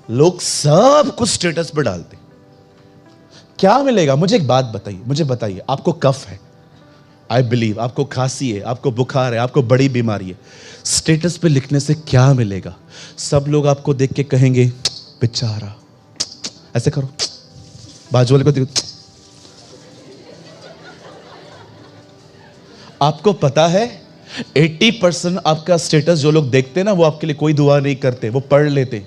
लोग सब कुछ स्टेटस पे डालते। क्या मिलेगा? मुझे एक बात बताइए, मुझे बताइए, आपको कफ है, आई बिलीव, आपको खांसी है, आपको बुखार है, आपको बड़ी बीमारी है, स्टेटस पे लिखने से क्या मिलेगा? सब लोग आपको देख के कहेंगे बेचारा, ऐसे करो, बाजू वाले को देखो। आपको पता है 80% आपका स्टेटस जो लोग देखते हैं ना, वो आपके लिए कोई दुआ नहीं करते, वो पढ़ लेते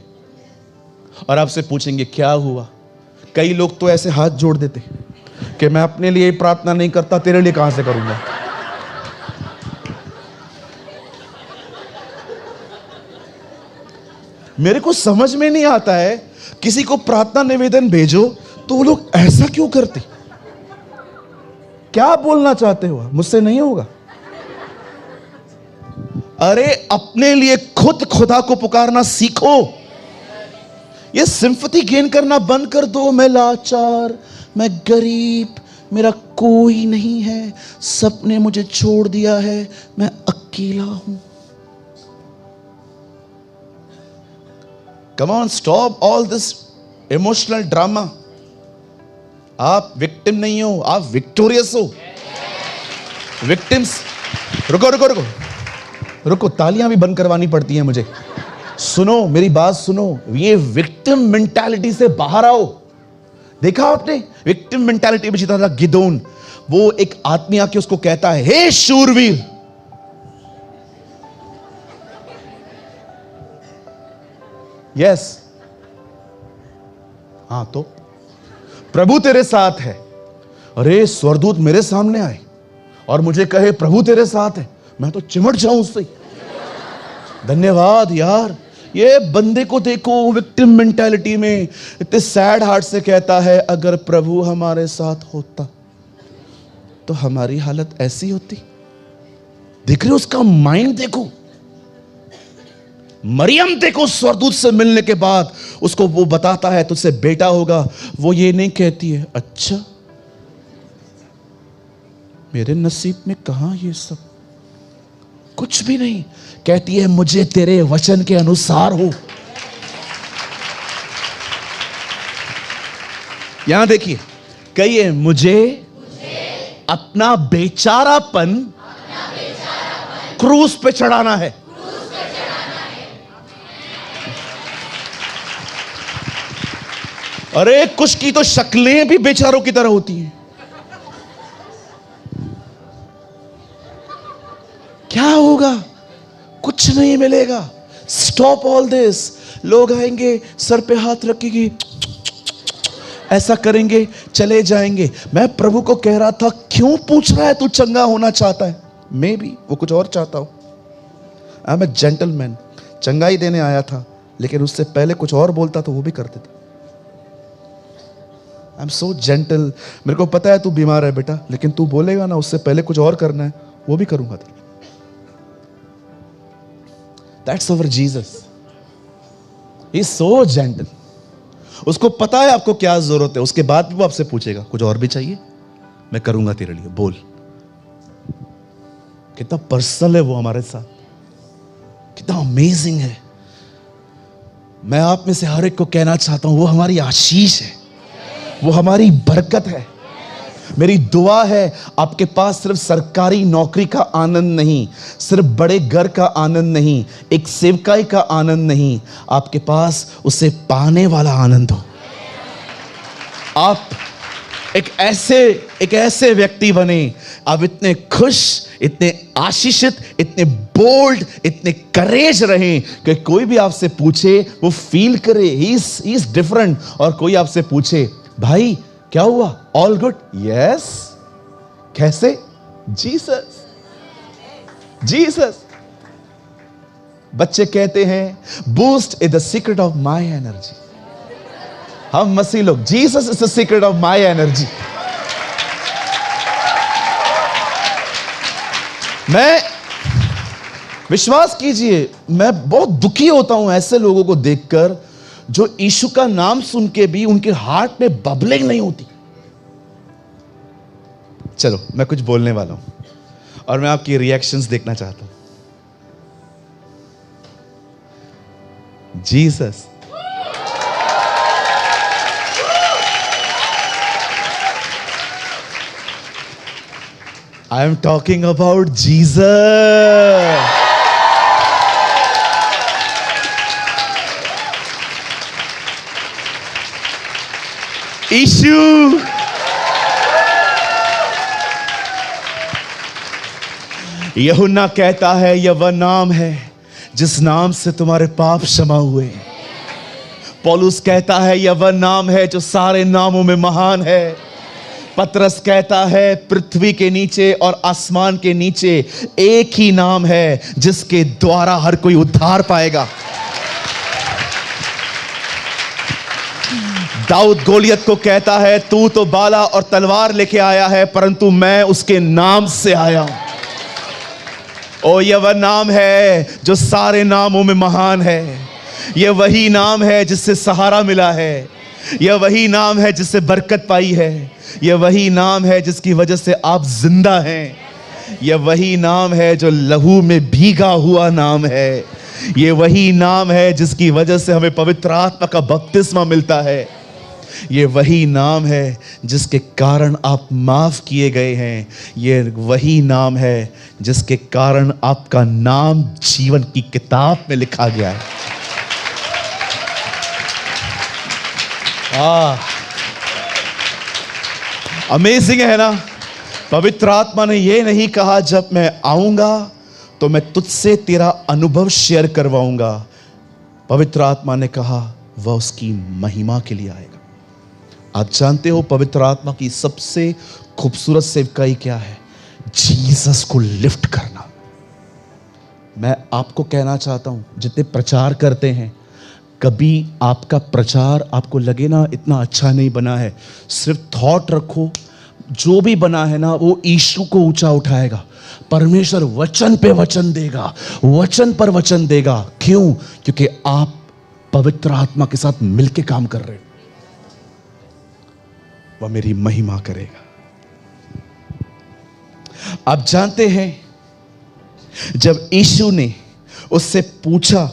और आपसे पूछेंगे क्या हुआ। कई लोग तो ऐसे हाथ जोड़ देते कि मैं अपने लिए प्रार्थना नहीं करता, तेरे लिए कहां से करूंगा। मेरे को समझ में नहीं आता है, किसी को प्रार्थना निवेदन भेजो तो वो लोग ऐसा क्यों करते? क्या बोलना चाहते हो? मुझसे नहीं होगा। अरे अपने लिए खुद खुदा को पुकारना सीखो। ये सिंपैथी गेन करना बंद कर दो। मैं लाचार, मैं गरीब, मेरा कोई नहीं है, सबने मुझे छोड़ दिया है, मैं अकेला हूं। Come on, stop all this emotional drama. आप विक्टिम नहीं हो, आप विक्टोरियस हो। विक्टिम्स, रुको रुको रुको रुको, तालियां भी बंद करवानी पड़ती हैं मुझे। सुनो, मेरी बात सुनो, ये विक्टिम मेंटालिटी से बाहर आओ। देखा आपने विक्टिम मेंटालिटी में जीता था गिदोन। वो एक आदमी आके उसको कहता है, हे शूरवीर, यस, हाँ, तो प्रभु तेरे साथ है। अरे स्वर्गदूत मेरे सामने आए और मुझे कहे प्रभु तेरे साथ है, मैं तो चिमट जाऊं उससे। धन्यवाद यार। ये बंदे को देखो विक्टिम मेंटालिटी में, इतने सैड हार्ट से कहता है, अगर प्रभु हमारे साथ होता तो हमारी हालत ऐसी होती। देख रहे हो उसका माइंड? देखो मरियम, देखो स्वर्गदूत से मिलने के बाद उसको वो बताता है तुझसे बेटा होगा। वो ये नहीं कहती है अच्छा मेरे नसीब में कहां ये सब, कुछ भी नहीं। कहती है मुझे तेरे वचन के अनुसार हो। यहां देखिए, कहिए मुझे अपना बेचारापन क्रूस पे चढ़ाना है। अरे कुछ की तो शक्लें भी बेचारों की तरह होती हैं। क्या होगा? कुछ नहीं मिलेगा। Stop all this. लोग आएंगे, सर पे हाथ रखेंगे, ऐसा करेंगे, चले जाएंगे। मैं प्रभु को कह रहा था, क्यों पूछ रहा है तू चंगा होना चाहता है? मे बी वो कुछ और चाहता हो। I am a gentleman. चंगाई देने आया था, लेकिन उससे पहले कुछ और बोलता तो वो भी कर देता। I am so gentle. मेरे को पता है तू बीमार है बेटा, लेकिन तू बोलेगा ना उससे पहले कुछ और करना है, वो भी करूंगा तेरे। That's our Jesus. He is so gentle. उसको पता है आपको क्या जरूरत है, उसके बाद भी वो आपसे पूछेगा कुछ और भी चाहिए, मैं करूंगा तेरे लिए, बोल। कितना पर्सनल है वो हमारे साथ, कितना अमेजिंग है। मैं आप में से हर एक को कहना चाहता हूं, वो हमारी आशीष है, वो हमारी बरकत है। मेरी दुआ है आपके पास सिर्फ सरकारी नौकरी का आनंद नहीं, सिर्फ बड़े घर का आनंद नहीं, एक सेवकाई का आनंद नहीं, आपके पास उसे पाने वाला आनंद हो। आप एक ऐसे व्यक्ति बने, आप इतने खुश, इतने आशीषित, इतने बोल्ड, इतने करेज रहें कि कोई भी आपसे पूछे वो फील करे ही इज डिफरेंट। और कोई आपसे पूछे भाई क्या हुआ, ऑल गुड, यस, कैसे, जीसस जीसस। बच्चे कहते हैं boost is the secret of my energy. हम मसीह लोग, Jesus is the secret of my energy. मैं, विश्वास कीजिए, मैं बहुत दुखी होता हूं ऐसे लोगों को देखकर जो यीशु का नाम सुन के भी उनके हार्ट में बबलिंग नहीं होती। चलो मैं कुछ बोलने वाला हूं और मैं आपकी रिएक्शंस देखना चाहता हूं। Jesus, I am talking about Jesus. यीशु, यूहन्ना कहता है यह वह नाम है जिस नाम से तुम्हारे पाप क्षमा हुए। पौलुस कहता है यह वह नाम है जो सारे नामों में महान है। पतरस कहता है पृथ्वी के नीचे और आसमान के नीचे एक ही नाम है जिसके द्वारा हर कोई उद्धार पाएगा। दाऊद गोलियत को कहता है तू तो बाला और तलवार लेके आया है, परंतु मैं उसके नाम से आया हूं। ओ यह वह नाम है जो सारे नामों में महान है। यह वही नाम है जिससे सहारा मिला है। यह वही नाम है जिससे बरकत पाई है। यह वही नाम है जिसकी वजह से आप जिंदा हैं। यह वही नाम है जो लहू में भीगा हुआ नाम है। यह वही नाम है जिसकी वजह से हमें पवित्र आत्मा का बपतिस्मा मिलता है। ये वही नाम है जिसके कारण आप माफ किए गए हैं। ये वही नाम है जिसके कारण आपका नाम जीवन की किताब में लिखा गया है। अमेजिंग है ना। पवित्र आत्मा ने ये नहीं कहा जब मैं आऊंगा तो मैं तुझसे तेरा अनुभव शेयर करवाऊंगा। पवित्र आत्मा ने कहा वह उसकी महिमा के लिए आएगा। आप जानते हो पवित्र आत्मा की सबसे खूबसूरत सेवकाई क्या है? जीसस को लिफ्ट करना। मैं आपको कहना चाहता हूं, जितने प्रचार करते हैं, कभी आपका प्रचार आपको लगे ना इतना अच्छा नहीं बना है, सिर्फ थॉट रखो, जो भी बना है ना वो यीशु को ऊंचा उठाएगा। परमेश्वर वचन पे वचन देगा, वचन पर वचन देगा। क्यों? क्योंकि आप पवित्र आत्मा के साथ मिलके काम कर रहे हो। वह मेरी महिमा करेगा। आप जानते हैं जब यीशु ने उससे पूछा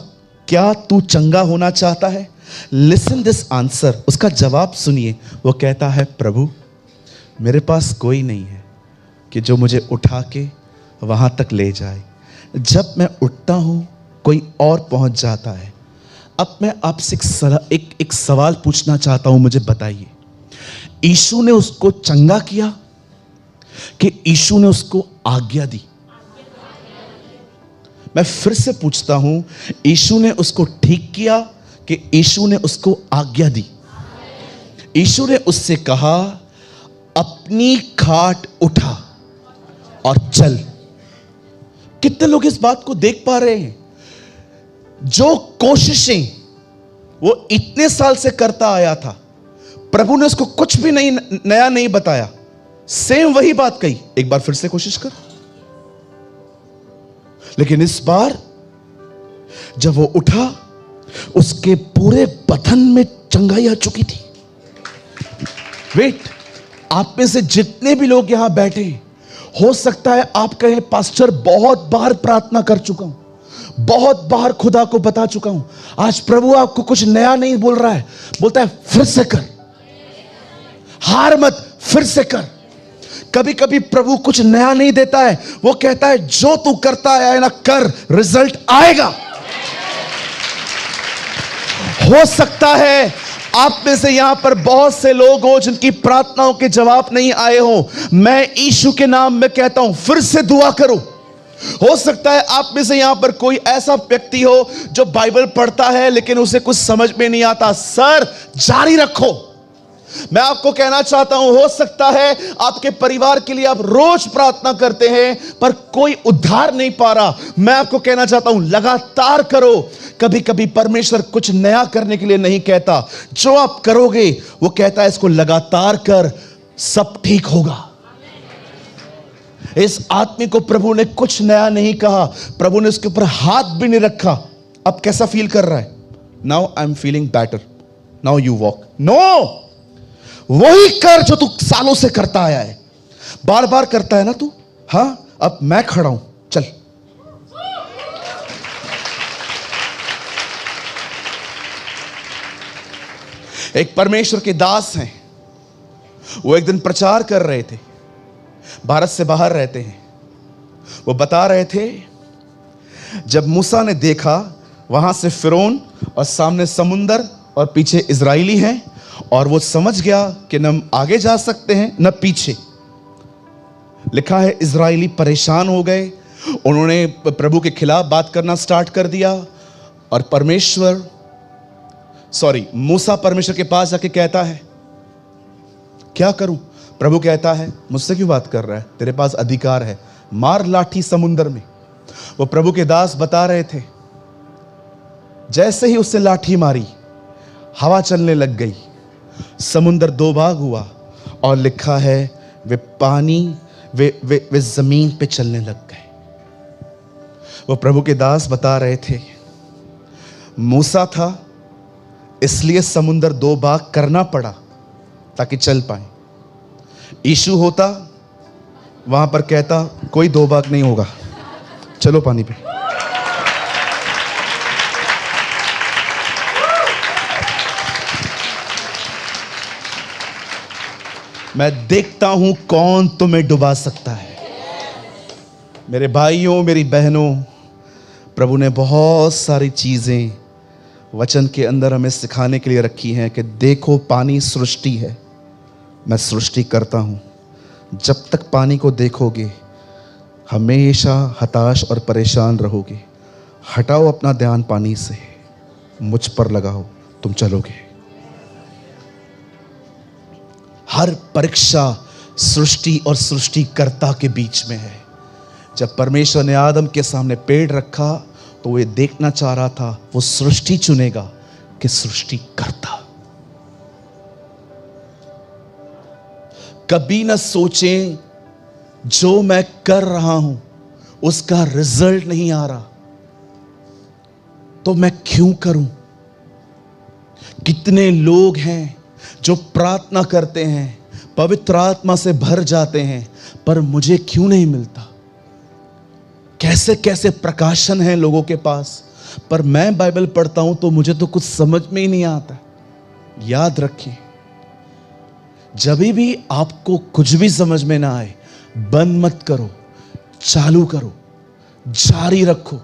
क्या तू चंगा होना चाहता है, लिसन दिस आंसर, उसका जवाब सुनिए। वो कहता है, प्रभु मेरे पास कोई नहीं है कि जो मुझे उठा के वहां तक ले जाए। जब मैं उठता हूं कोई और पहुंच जाता है। अब मैं आपसे एक सवाल पूछना चाहता हूं, मुझे बताइए, यीशु ने उसको चंगा किया कि यीशु ने उसको आज्ञा दी? मैं फिर से पूछता हूं, यीशु ने उसको ठीक किया कि यीशु ने उसको आज्ञा दी? यीशु ने उससे कहा, अपनी खाट उठा और चल। कितने लोग इस बात को देख पा रहे हैं? जो कोशिशें वो इतने साल से करता आया था, प्रभु ने उसको कुछ भी नहीं नया नहीं बताया, सेम वही बात कही, एक बार फिर से कोशिश कर। लेकिन इस बार जब वो उठा, उसके पूरे बदन में चंगाई आ चुकी थी। वेट, आप में से जितने भी लोग यहां बैठे हैं, हो सकता है आप कहें, पास्टर बहुत बार प्रार्थना कर चुका हूं, बहुत बार खुदा को बता चुका हूं, आज प्रभु आपको कुछ नया नहीं बोल रहा है। बोलता है फिर से कर, हार मत, फिर से कर। कभी कभी प्रभु कुछ नया नहीं देता है, वो कहता है जो तू करता है ना, कर, रिजल्ट आएगा। हो सकता है आप में से यहां पर बहुत से लोग हो जिनकी प्रार्थनाओं के जवाब नहीं आए हो। मैं यीशु के नाम में कहता हूं, फिर से दुआ करो। हो सकता है आप में से यहां पर कोई ऐसा व्यक्ति हो जो बाइबल पढ़ता है लेकिन उसे कुछ समझ में नहीं आता। सर, जारी रखो। मैं आपको कहना चाहता हूं, हो सकता है आपके परिवार के लिए आप रोज प्रार्थना करते हैं पर कोई उद्धार नहीं पा रहा। मैं आपको कहना चाहता हूं, लगातार करो। कभी कभी परमेश्वर कुछ नया करने के लिए नहीं कहता, जो आप करोगे वो कहता है इसको लगातार कर, सब ठीक होगा। इस आदमी को प्रभु ने कुछ नया नहीं कहा, प्रभु ने उसके ऊपर हाथ भी नहीं रखा। अब कैसा फील कर रहा है? Now I am feeling better, now you walk. No, वही कर जो तू सालों से करता आया है, बार बार करता है ना तू। हां, अब मैं खड़ा हूं, चल। एक परमेश्वर के दास हैं, वो एक दिन प्रचार कर रहे थे, भारत से बाहर रहते हैं। वो बता रहे थे, जब मूसा ने देखा वहां से फिरौन और सामने समुंदर और पीछे इजराइली हैं, और वो समझ गया कि न आगे जा सकते हैं न पीछे। लिखा है इजराइली परेशान हो गए, उन्होंने प्रभु के खिलाफ बात करना स्टार्ट कर दिया। और मूसा परमेश्वर के पास जाके कहता है, क्या करूं? प्रभु कहता है, मुझसे क्यों बात कर रहा है, तेरे पास अधिकार है, मार लाठी समुंदर में। वो प्रभु के दास बता रहे थे, जैसे ही उससे लाठी मारी, हवा चलने लग गई, समुंदर दो भाग हुआ, और लिखा है वे पानी वे जमीन पे चलने लग गए। वो प्रभु के दास बता रहे थे, मूसा था इसलिए समुंदर दो भाग करना पड़ा ताकि चल पाए। यीशु होता वहां पर कहता, कोई दो भाग नहीं होगा, चलो पानी पे। मैं देखता हूं कौन तुम्हें डुबा सकता है। मेरे भाइयों, मेरी बहनों, प्रभु ने बहुत सारी चीजें वचन के अंदर हमें सिखाने के लिए रखी हैं कि देखो, पानी सृष्टि है, मैं सृष्टि करता हूं। जब तक पानी को देखोगे हमेशा हताश और परेशान रहोगे। हटाओ अपना ध्यान पानी से, मुझ पर लगाओ, तुम चलोगे। हर परीक्षा सृष्टि और सृष्टिकर्ता के बीच में है। जब परमेश्वर ने आदम के सामने पेड़ रखा तो वो देखना चाह रहा था वो सृष्टि चुनेगा कि सृष्टिकर्ता। कभी न सोचें जो मैं कर रहा हूं उसका रिजल्ट नहीं आ रहा तो मैं क्यों करूं। कितने लोग हैं जो प्रार्थना करते हैं, पवित्र आत्मा से भर जाते हैं, पर मुझे क्यों नहीं मिलता। कैसे कैसे प्रकाशन है लोगों के पास, पर मैं बाइबल पढ़ता हूं तो मुझे तो कुछ समझ में ही नहीं आता। याद रखिए, जब भी आपको कुछ भी समझ में ना आए, बंद मत करो, चालू करो, जारी रखो।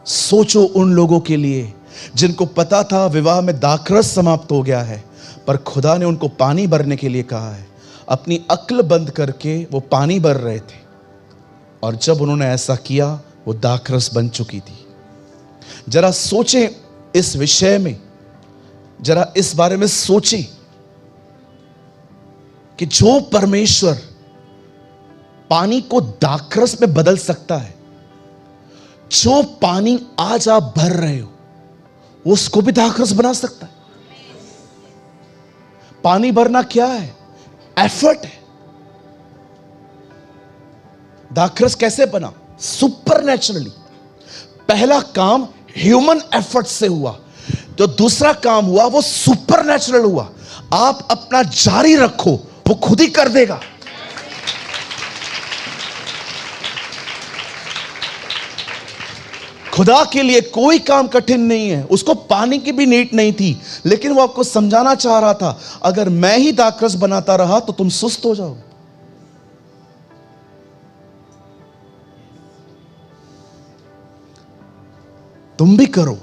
सोचो उन लोगों के लिए जिनको पता था विवाह में दाखरस समाप्त हो गया है, पर खुदा ने उनको पानी भरने के लिए कहा है। अपनी अक्ल बंद करके वो पानी भर रहे थे, और जब उन्होंने ऐसा किया वो दाखरस बन चुकी थी। जरा सोचें इस विषय में, जरा इस बारे में सोचें कि जो परमेश्वर पानी को दाखरस में बदल सकता है, जो पानी आज आप भर रहे हो वो उसको भी दाखरस बना सकता है। पानी भरना क्या है? एफर्ट है। दाखरस कैसे बना? सुपरनैचुरली। पहला काम ह्यूमन एफर्ट से हुआ, जो दूसरा काम हुआ वो सुपरनैचुरल हुआ। आप अपना जारी रखो, वो खुद ही कर देगा। खुदा के लिए कोई काम कठिन नहीं है। उसको पानी की भी नीड नहीं थी, लेकिन वो आपको समझाना चाह रहा था, अगर मैं ही दाखरस बनाता रहा तो तुम सुस्त हो जाओ। तुम भी करो।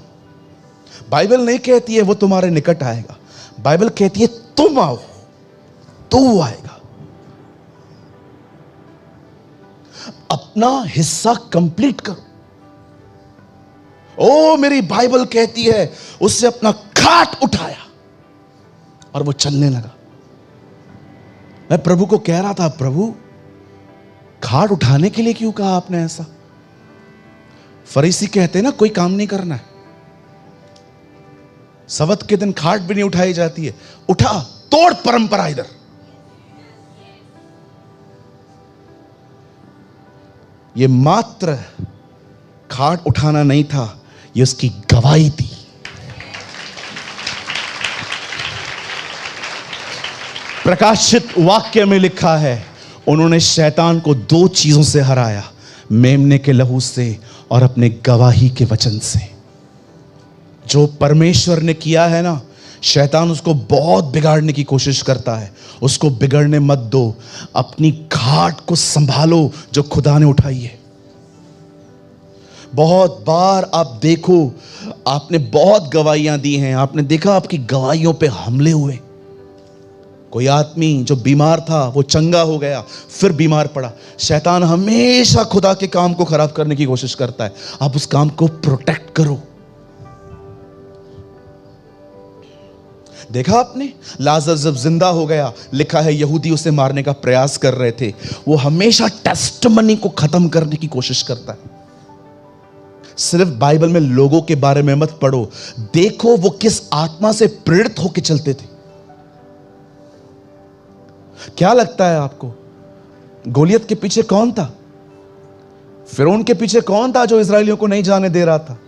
बाइबल नहीं कहती है वो तुम्हारे निकट आएगा, बाइबल कहती है तुम आओ तो वो आएगा। अपना हिस्सा कंप्लीट करो। ओ मेरी बाइबल कहती है उससे अपना खाट उठाया और वो चलने लगा। मैं प्रभु को कह रहा था, प्रभु खाट उठाने के लिए क्यों कहा आपने ऐसा? फरीसी कहते ना कोई काम नहीं करना है, सबत के दिन खाट भी नहीं उठाई जाती है। उठा, तोड़ परंपरा इधर। ये मात्र खाट उठाना नहीं था, ये उसकी गवाही थी। प्रकाशित वाक्य में लिखा है, उन्होंने शैतान को दो चीजों से हराया, मेमने के लहू से और अपने गवाही के वचन से। जो परमेश्वर ने किया है ना, शैतान उसको बहुत बिगाड़ने की कोशिश करता है। उसको बिगड़ने मत दो। अपनी खाट को संभालो जो खुदा ने उठाई है। बहुत बार आप देखो, आपने बहुत गवाहियां दी हैं, आपने देखा आपकी गवाहियों पे हमले हुए। कोई आदमी जो बीमार था वो चंगा हो गया, फिर बीमार पड़ा। शैतान हमेशा खुदा के काम को खराब करने की कोशिश करता है। आप उस काम को प्रोटेक्ट करो। देखा आपने, लाजर जब जिंदा हो गया, लिखा है यहूदी उसे मारने का प्रयास कर रहे थे। वो हमेशा टेस्टमनी को खत्म करने की कोशिश करता है। सिर्फ बाइबल में लोगों के बारे में मत पढ़ो, देखो वो किस आत्मा से प्रेरित होकर चलते थे। क्या लगता है आपको, गोलियत के पीछे कौन था? फिरौन के पीछे कौन था जो इजरायलियों को नहीं जाने दे रहा था?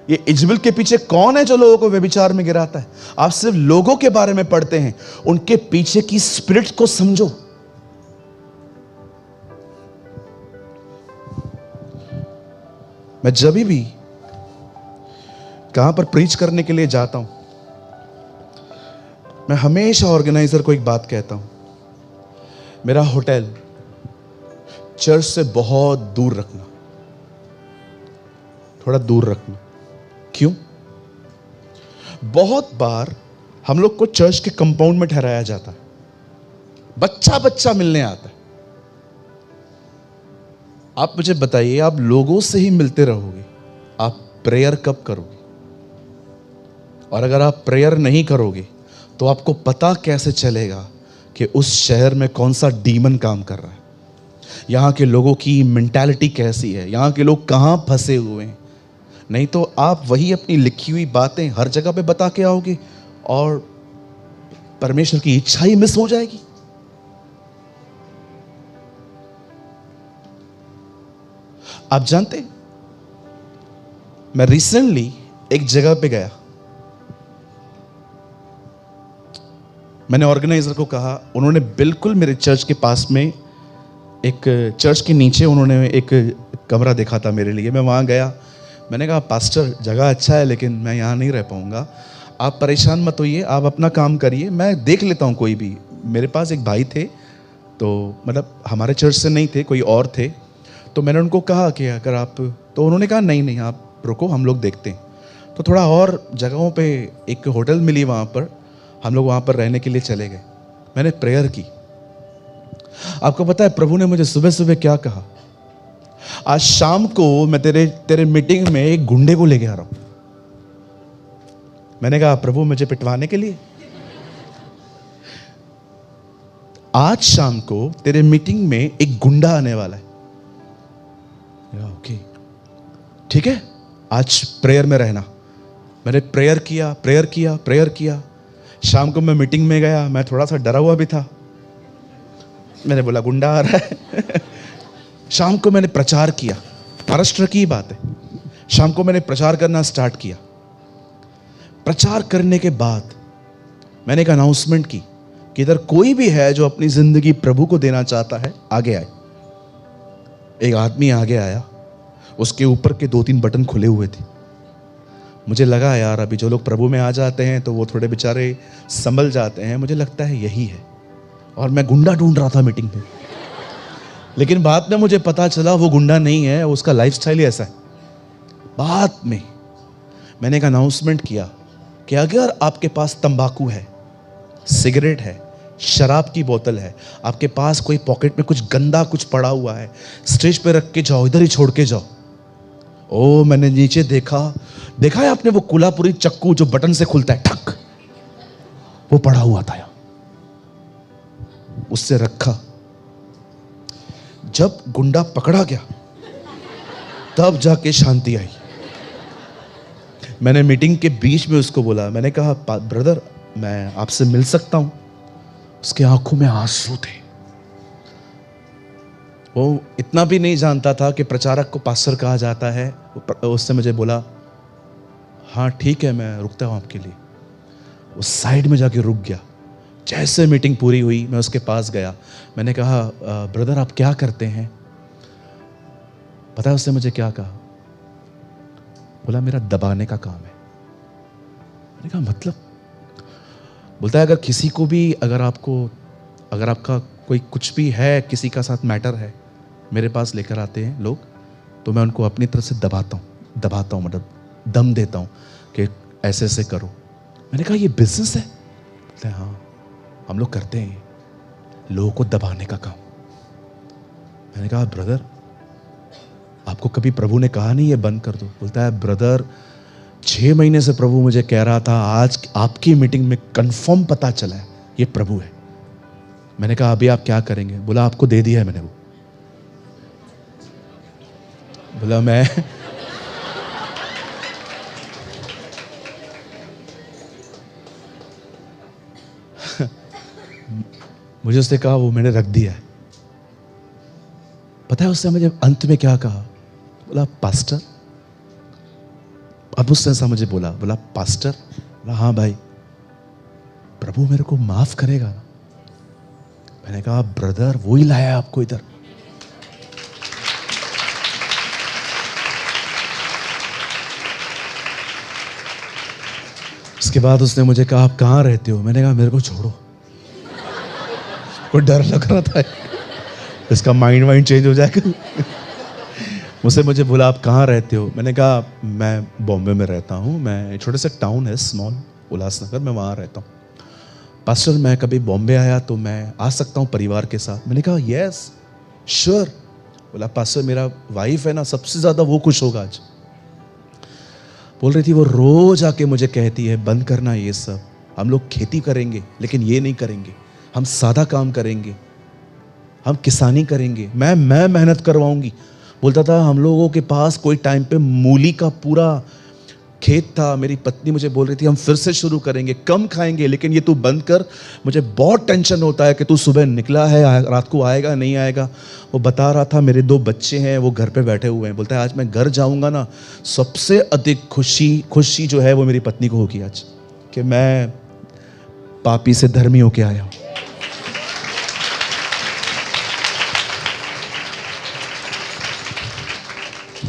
ये इजबिल के पीछे कौन है जो लोगों को व्यभिचार में गिराता है? आप सिर्फ लोगों के बारे में पढ़ते हैं, उनके पीछे की स्पिरिट को समझो। मैं जब भी कहां पर प्रीच करने के लिए जाता हूं, मैं हमेशा ऑर्गेनाइजर को एक बात कहता हूं, मेरा होटल चर्च से बहुत दूर रखना, थोड़ा दूर रखना। क्यों? बहुत बार हम लोग को चर्च के कंपाउंड में ठहराया जाता है, बच्चा बच्चा मिलने आता है। आप मुझे बताइए, आप लोगों से ही मिलते रहोगे, आप प्रेयर कब करोगे? और अगर आप प्रेयर नहीं करोगे तो आपको पता कैसे चलेगा कि उस शहर में कौन सा डीमन काम कर रहा है? यहाँ के लोगों की मेंटालिटी कैसी है? यहाँ के लोग कहाँ फंसे हुए हैं? नहीं तो आप वही अपनी लिखी हुई बातें हर जगह पे बता के आओगे और परमेश्वर की इच्छा ही मिस हो जाएगी। आप जानते, मैं रिसेंटली एक जगह पे गया, मैंने ऑर्गेनाइजर को कहा, उन्होंने बिल्कुल मेरे चर्च के पास में एक चर्च के नीचे उन्होंने एक कमरा देखा था मेरे लिए। मैं वहाँ गया, मैंने कहा पास्टर जगह अच्छा है लेकिन मैं यहाँ नहीं रह पाऊँगा, आप परेशान मत होइए, आप अपना काम करिए, मैं देख लेता हूँ कोई भी। मेरे पास एक भाई थे, तो मतलब हमारे चर्च से नहीं थे, कोई और थे, तो मैंने उनको कहा कि अगर आप, तो उन्होंने कहा नहीं नहीं आप रुको, हम लोग देखते हैं। तो थोड़ा और जगहों पे एक होटल मिली, वहाँ पर हम लोग वहाँ पर रहने के लिए चले गए। मैंने प्रेयर की। आपको पता है प्रभु ने मुझे सुबह सुबह क्या कहा? आज शाम को मैं तेरे मीटिंग में एक गुंडे को लेके आ रहा हूं। मैंने कहा प्रभु मुझे पिटवाने के लिए? आज शाम को तेरे मीटिंग में एक गुंडा आने वाला है। ओके ठीक है, आज प्रेयर में रहना। मैंने प्रेयर किया। शाम को मैं मीटिंग में गया, मैं थोड़ा सा डरा हुआ भी था। मैंने बोला गुंडा आ रहा है। शाम को मैंने प्रचार किया, महाराष्ट्र की बात है। शाम को मैंने प्रचार करना स्टार्ट किया। प्रचार करने के बाद मैंने एक अनाउंसमेंट की कि इधर कोई भी है जो अपनी जिंदगी प्रभु को देना चाहता है, आगे आए। एक आदमी आगे आया, उसके ऊपर के 2-3 बटन खुले हुए थे। मुझे लगा यार अभी जो लोग प्रभु में आ जाते हैं तो वो थोड़े बेचारे संभल जाते हैं, मुझे लगता है यही है। और मैं गुंडा ढूंढ रहा था मीटिंग में, लेकिन बाद में मुझे पता चला वो गुंडा नहीं है, उसका लाइफस्टाइल ही ऐसा है। बाद में मैंने एक अनाउंसमेंट किया कि अगर आपके पास तंबाकू है, सिगरेट है, शराब की बोतल है, आपके पास कोई पॉकेट में कुछ गंदा कुछ पड़ा हुआ है, स्टेज पे रख के जाओ, इधर ही छोड़ के जाओ। ओ मैंने नीचे देखा है आपने वो कोल्हापुरी चक्कू जो बटन से खुलता है, ठक, वो पड़ा हुआ था, उससे रखा। जब गुंडा पकड़ा गया तब जाके शांति आई। मैंने मीटिंग के बीच में उसको बोला, मैंने कहा ब्रदर मैं आपसे मिल सकता हूं? उसके आंखों में आंसू थे। वो इतना भी नहीं जानता था कि प्रचारक को पास्टर कहा जाता है। उसने मुझे बोला हाँ ठीक है मैं रुकता हूं आपके लिए। वो साइड में जाके रुक गया। जैसे मीटिंग पूरी हुई मैं उसके पास गया। मैंने कहा ब्रदर आप क्या करते हैं? पता है उसने मुझे क्या कहा? बोला मेरा दबाने का काम है। मैंने कहा मतलब? बोलता है अगर किसी को भी, अगर आपका कोई कुछ भी है, किसी का साथ मैटर है, मेरे पास लेकर आते हैं लोग, तो मैं उनको अपनी तरफ से दबाता हूँ, मतलब दम देता हूँ कि ऐसे ऐसे करो। मैंने कहा ये बिजनेस है? बोलते हैं हाँ हम लोग करते हैं लोगों को दबाने का काम। मैंने कहा ब्रदर आपको कभी प्रभु ने कहा नहीं ये बंद कर दो? बोलता है ब्रदर 6 महीने से प्रभु मुझे कह रहा था, आज आपकी मीटिंग में कंफर्म पता चला है ये प्रभु है। मैंने कहा अभी आप क्या करेंगे? बोला आपको दे दिया है मैंने वो। बोला मैं मुझे उसने कहा वो मैंने रख दिया है। पता है उसने मुझे अंत में क्या कहा? बोला पास्टर, अब उसने ऐसा मुझे बोला पास्टर। बोला हाँ भाई प्रभु मेरे को माफ करेगा ना? मैंने कहा ब्रदर वो ही लाया आपको इधर। उसके बाद उसने मुझे कहा आप कहाँ रहते हो? मैंने कहा मेरे को छोड़ो। कोई डर लग रहा था इसका माइंड चेंज हो जाएगा। मुझे बोला आप कहाँ रहते हो? मैंने कहा मैं बॉम्बे में रहता हूँ, मैं छोटे से टाउन है स्मॉल उल्लासनगर, मैं वहाँ रहता हूँ। पास्टर मैं कभी बॉम्बे आया तो मैं आ सकता हूँ परिवार के साथ? मैंने कहा यस श्योर। बोला पास्टर मेरा वाइफ है ना, सबसे ज़्यादा वो खुश होगा आज। बोल रही थी वो रोज आके मुझे कहती है बंद करना ये सब, हम लोग खेती करेंगे लेकिन ये नहीं करेंगे, हम सादा काम करेंगे, हम किसानी करेंगे, मैं मेहनत करवाऊंगी। बोलता था हम लोगों के पास कोई टाइम पे मूली का पूरा खेत था। मेरी पत्नी मुझे बोल रही थी हम फिर से शुरू करेंगे, कम खाएंगे लेकिन ये तू बंद कर, मुझे बहुत टेंशन होता है कि तू सुबह निकला है रात को आएगा नहीं आएगा। वो बता रहा था मेरे 2 बच्चे हैं वो घर पे बैठे हुए हैं। बोलता है आज मैं घर जाऊंगा ना, सबसे अधिक खुशी जो है वो मेरी पत्नी को होगी आज, कि मैं पापी से धर्मी होके आया हूं।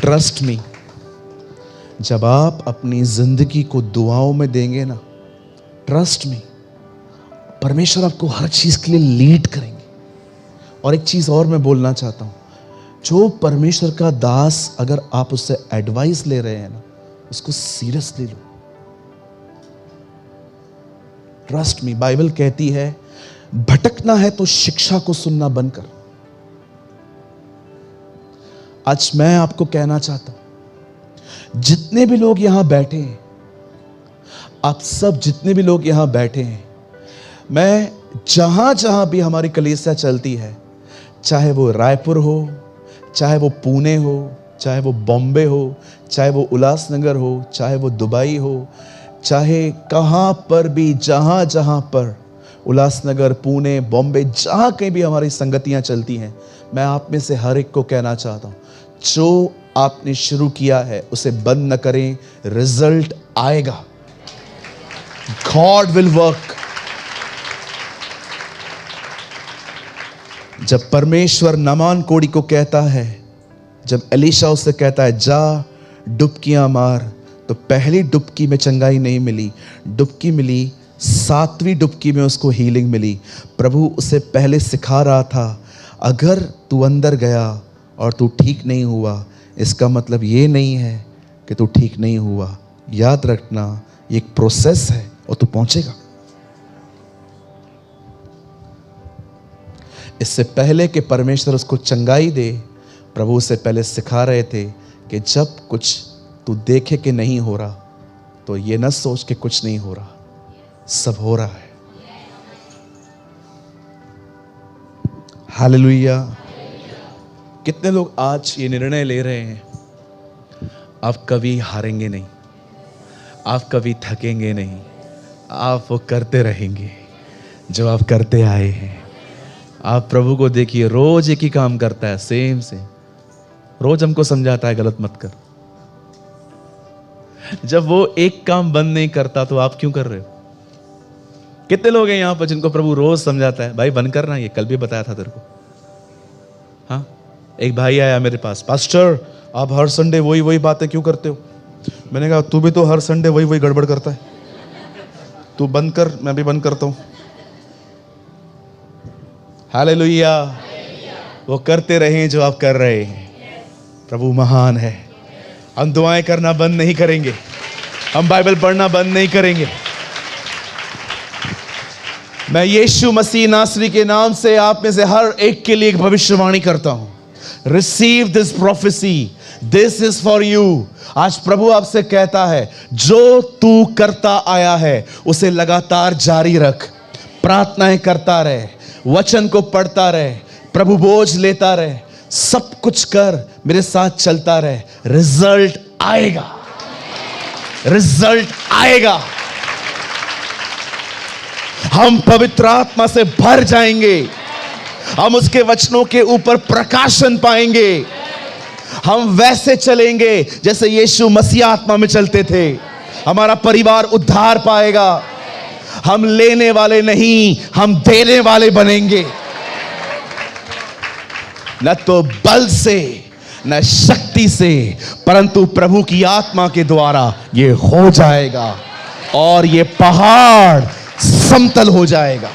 ट्रस्ट मी, जब आप अपनी जिंदगी को दुआओं में देंगे ना, ट्रस्ट में, परमेश्वर आपको हर चीज के लिए लीड करेंगे। और एक चीज और मैं बोलना चाहता हूं, जो परमेश्वर का दास, अगर आप उससे एडवाइस ले रहे हैं ना, उसको सीरियसली लो। ट्रस्ट मी, बाइबल कहती है भटकना है तो शिक्षा को सुनना बंद कर। आज मैं आपको कहना चाहता हूं, जितने भी लोग यहां बैठे हैं, आप सब जितने भी लोग यहां बैठे हैं, मैं जहां जहां भी हमारी कलीसिया चलती है, चाहे वो रायपुर हो, चाहे वो पुणे हो, चाहे वो बॉम्बे हो, चाहे वो उल्लासनगर हो, चाहे वो दुबई हो, चाहे कहां पर भी, जहां जहां पर उल्लासनगर, पुणे, बॉम्बे, जहां कहीं भी हमारी संगतियां चलती हैं, मैं आप में से हर एक को कहना चाहता हूं, जो आपने शुरू किया है उसे बंद न करें, रिजल्ट आएगा। God will work. जब परमेश्वर नामान कोड़ी को कहता है, जब एलीशा उससे कहता है जा डुबकियां मार, तो पहली डुबकी में चंगाई नहीं मिली, डुबकी मिली, 7वीं डुबकी में उसको हीलिंग मिली। प्रभु उसे पहले सिखा रहा था, अगर तू अंदर गया और तू ठीक नहीं हुआ, इसका मतलब ये नहीं है कि तू ठीक नहीं हुआ। याद रखना, ये एक प्रोसेस है और तू पहुंचेगा। इससे पहले कि परमेश्वर उसको चंगाई दे, प्रभु उससे पहले सिखा रहे थे कि जब कुछ तू देखे कि नहीं हो रहा, तो ये न सोच कि कुछ नहीं हो रहा, सब हो रहा है। हालेलुया। कितने लोग आज ये निर्णय ले रहे हैं, आप कभी हारेंगे नहीं, आप कभी थकेंगे नहीं, आप वो करते रहेंगे जो आप करते आए हैं। आप प्रभु को देखिए, रोज एक ही काम करता है, सेम सेम। रोज हमको समझाता है गलत मत कर। जब वो एक काम बंद नहीं करता तो आप क्यों कर रहे हो? कितने लोग हैं यहां पर जिनको प्रभु रोज समझाता है, भाई बंद करना, ये कल भी बताया था तेरे को। हाँ, एक भाई आया मेरे पास, पास्टर आप हर संडे वही वही बातें क्यों करते हो? मैंने कहा तू भी तो हर संडे वही वही गड़बड़ करता है, तू बंद कर, मैं भी बंद करता हूं। हालेलुया। वो करते रहें जो आप कर रहे हैं। प्रभु महान है। हम दुआएं करना बंद नहीं करेंगे, हम बाइबल पढ़ना बंद नहीं करेंगे। मैं यीशु मसीह नासरी के नाम से आप में से हर एक के लिए एक भविष्यवाणी करता हूं। Receive this prophecy, this is for you. आज प्रभु आपसे कहता है, जो तू करता आया है उसे लगातार जारी रख, प्रार्थनाएं करता रहे, वचन को पढ़ता रहे, प्रभु बोझ लेता रहे, सब कुछ कर, मेरे साथ चलता रहे, रिजल्ट आएगा, रिजल्ट आएगा। हम पवित्र आत्मा से भर जाएंगे, हम उसके वचनों के ऊपर प्रकाशन पाएंगे, हम वैसे चलेंगे जैसे यीशु मसीह आत्मा में चलते थे। हमारा परिवार उद्धार पाएगा। हम लेने वाले नहीं, हम देने वाले बनेंगे। न तो बल से, न शक्ति से, परंतु प्रभु की आत्मा के द्वारा ये हो जाएगा और ये पहाड़ समतल हो जाएगा।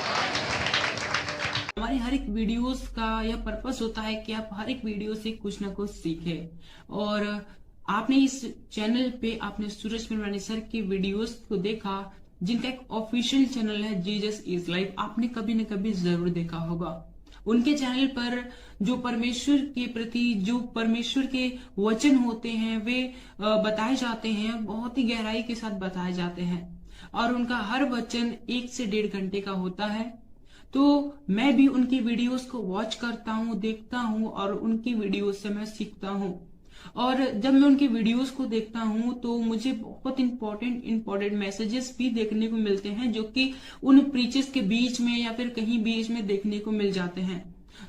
हमारी हर एक वीडियोस का यह पर्पस होता है कि आप हर एक वीडियो से कुछ ना कुछ सीखें। और आपने इस चैनल पे आपने सूरज मिरवानी सर की वीडियोस को देखा, जिनका एक ऑफिशियल चैनल है जीसस इज लाइफ, आपने कभी न कभी जरूर देखा होगा। उनके चैनल पर जो परमेश्वर के प्रति, जो परमेश्वर के वचन होते हैं, वे बताए जाते हैं, बहुत ही गहराई के साथ बताए जाते हैं। और उनका हर वचन 1 से 1.5 घंटे का होता है। तो मैं भी उनकी वीडियोस को वॉच करता हूँ, देखता हूँ, और उनकी वीडियोस से मैं सीखता हूँ। और जब मैं उनकी वीडियोस को देखता हूँ तो मुझे बहुत इंपॉर्टेंट मैसेजेस भी देखने को मिलते हैं, जो कि उन प्रीचेस के बीच में या फिर कहीं बीच में देखने को मिल जाते हैं।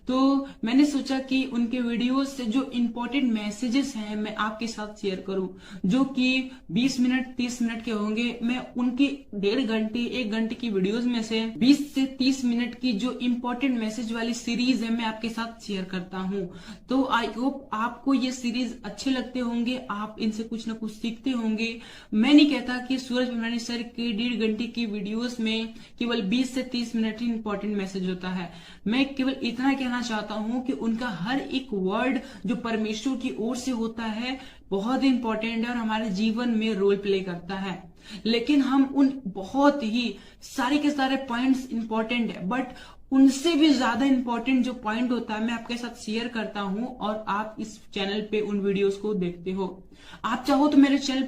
तो मैंने सोचा कि उनके वीडियोस से जो इम्पोर्टेंट मैसेजेस हैं मैं आपके साथ शेयर करूं, जो कि 20 मिनट 30 मिनट के होंगे। मैं उनकी 1.5 घंटे 1 घंटे की वीडियोस में से 20 से 30 मिनट की जो इम्पोर्टेंट मैसेज वाली सीरीज है मैं आपके साथ शेयर करता हूं। तो आई होप आपको ये सीरीज अच्छे लगते होंगे, आप इनसे कुछ ना कुछ सीखते होंगे। मैं नहीं कहता कि सूरज पंडवानी सर के 1.5 घंटे की वीडियोस में केवल 20 से 30 मिनट ही इंपॉर्टेंट मैसेज होता है। मैं केवल इतना कहना चाहता हूं कि उनका हर एक वर्ड जो परमेश्वर की ओर से होता है बहुत ही इंपॉर्टेंट है और हमारे जीवन में रोल प्ले करता है। लेकिन हम उन बहुत ही सारे के सारे पॉइंट्स इंपॉर्टेंट है, बट उनसे भी ज्यादा इंपॉर्टेंट जो पॉइंट होता है मैं आपके साथ शेयर करता हूं और आप इस चैनल पे उन वीडियोस को देखते हो। आप चाहो तो मेरे चैनल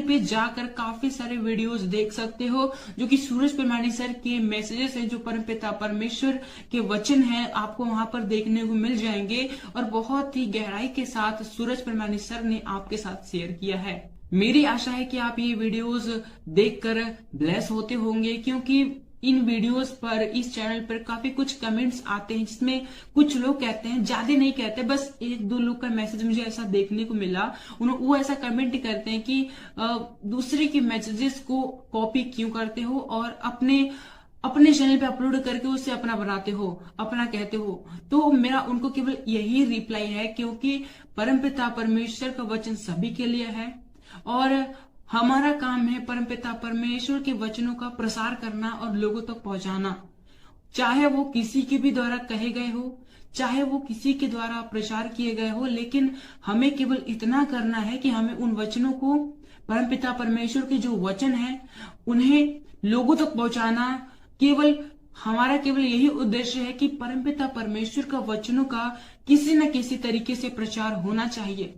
पे जाकर काफी सारे वीडियोस देख सकते हो जो कि सूरज पंडवानी सर के मैसेजेस हैं, जो परमपिता परमेश्वर के वचन हैं, आपको वहां पर देखने को मिल जाएंगे और बहुत ही गहराई के साथ सूरज पंडवानी सर ने आपके साथ शेयर किया है। मेरी आशा है कि आप ये वीडियोस देखकर ब्लेस होते होंगे, क्योंकि इन वीडियोस पर इस चैनल पर काफी कुछ कमेंट्स आते हैं जिसमें कुछ लोग कहते हैं, ज्यादा नहीं कहते, बस 1-2 लोग का मैसेज मुझे ऐसा देखने को मिला, वो ऐसा कमेंट करते हैं कि दूसरे के मैसेजेस को कॉपी क्यों करते हो और अपने चैनल पे अपलोड करके उसे अपना बनाते हो, अपना कहते हो। तो मेरा उनको केवल यही रिप्लाई है, क्योंकि परमपिता परमेश्वर का वचन सभी के लिए है और हमारा काम है परमपिता परमेश्वर के वचनों का प्रसार करना और लोगों तक पहुंचाना, चाहे वो किसी के भी द्वारा कहे गए हो, चाहे वो किसी के द्वारा प्रचार किए गए हो। लेकिन हमें केवल इतना करना है कि हमें उन वचनों को, परमपिता परमेश्वर के जो वचन है, उन्हें लोगों तक पहुंचाना। हमारा केवल यही उद्देश्य है कि परमपिता परमेश्वर का वचनों का किसी न किसी तरीके से प्रचार होना चाहिए।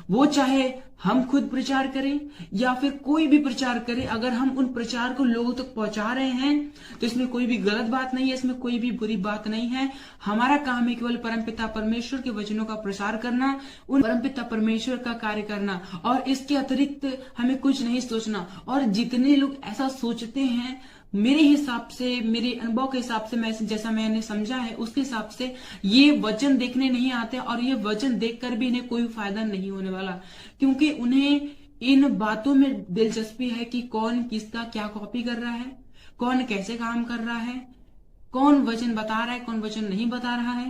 वो चाहे हम खुद प्रचार करें या फिर कोई भी प्रचार करे, अगर हम उन प्रचार को लोगों तक पहुंचा रहे हैं तो इसमें कोई भी गलत बात नहीं है, इसमें कोई भी बुरी बात नहीं है। हमारा काम है केवल परमपिता परमेश्वर के वचनों का प्रसार करना, उन परमपिता परमेश्वर का कार्य करना और इसके अतिरिक्त हमें कुछ नहीं सोचना। और जितने लोग ऐसा सोचते हैं, मेरे हिसाब से, मेरे अनुभव के हिसाब से, जैसा मैंने समझा है उसके हिसाब से ये वचन देखने नहीं आते और ये वचन देखकर भी इन्हें कोई फायदा नहीं होने वाला, क्योंकि उन्हें इन बातों में दिलचस्पी है कि कौन किसका क्या कॉपी कर रहा है, कौन कैसे काम कर रहा है, कौन वचन बता रहा है, कौन वचन नहीं बता रहा है।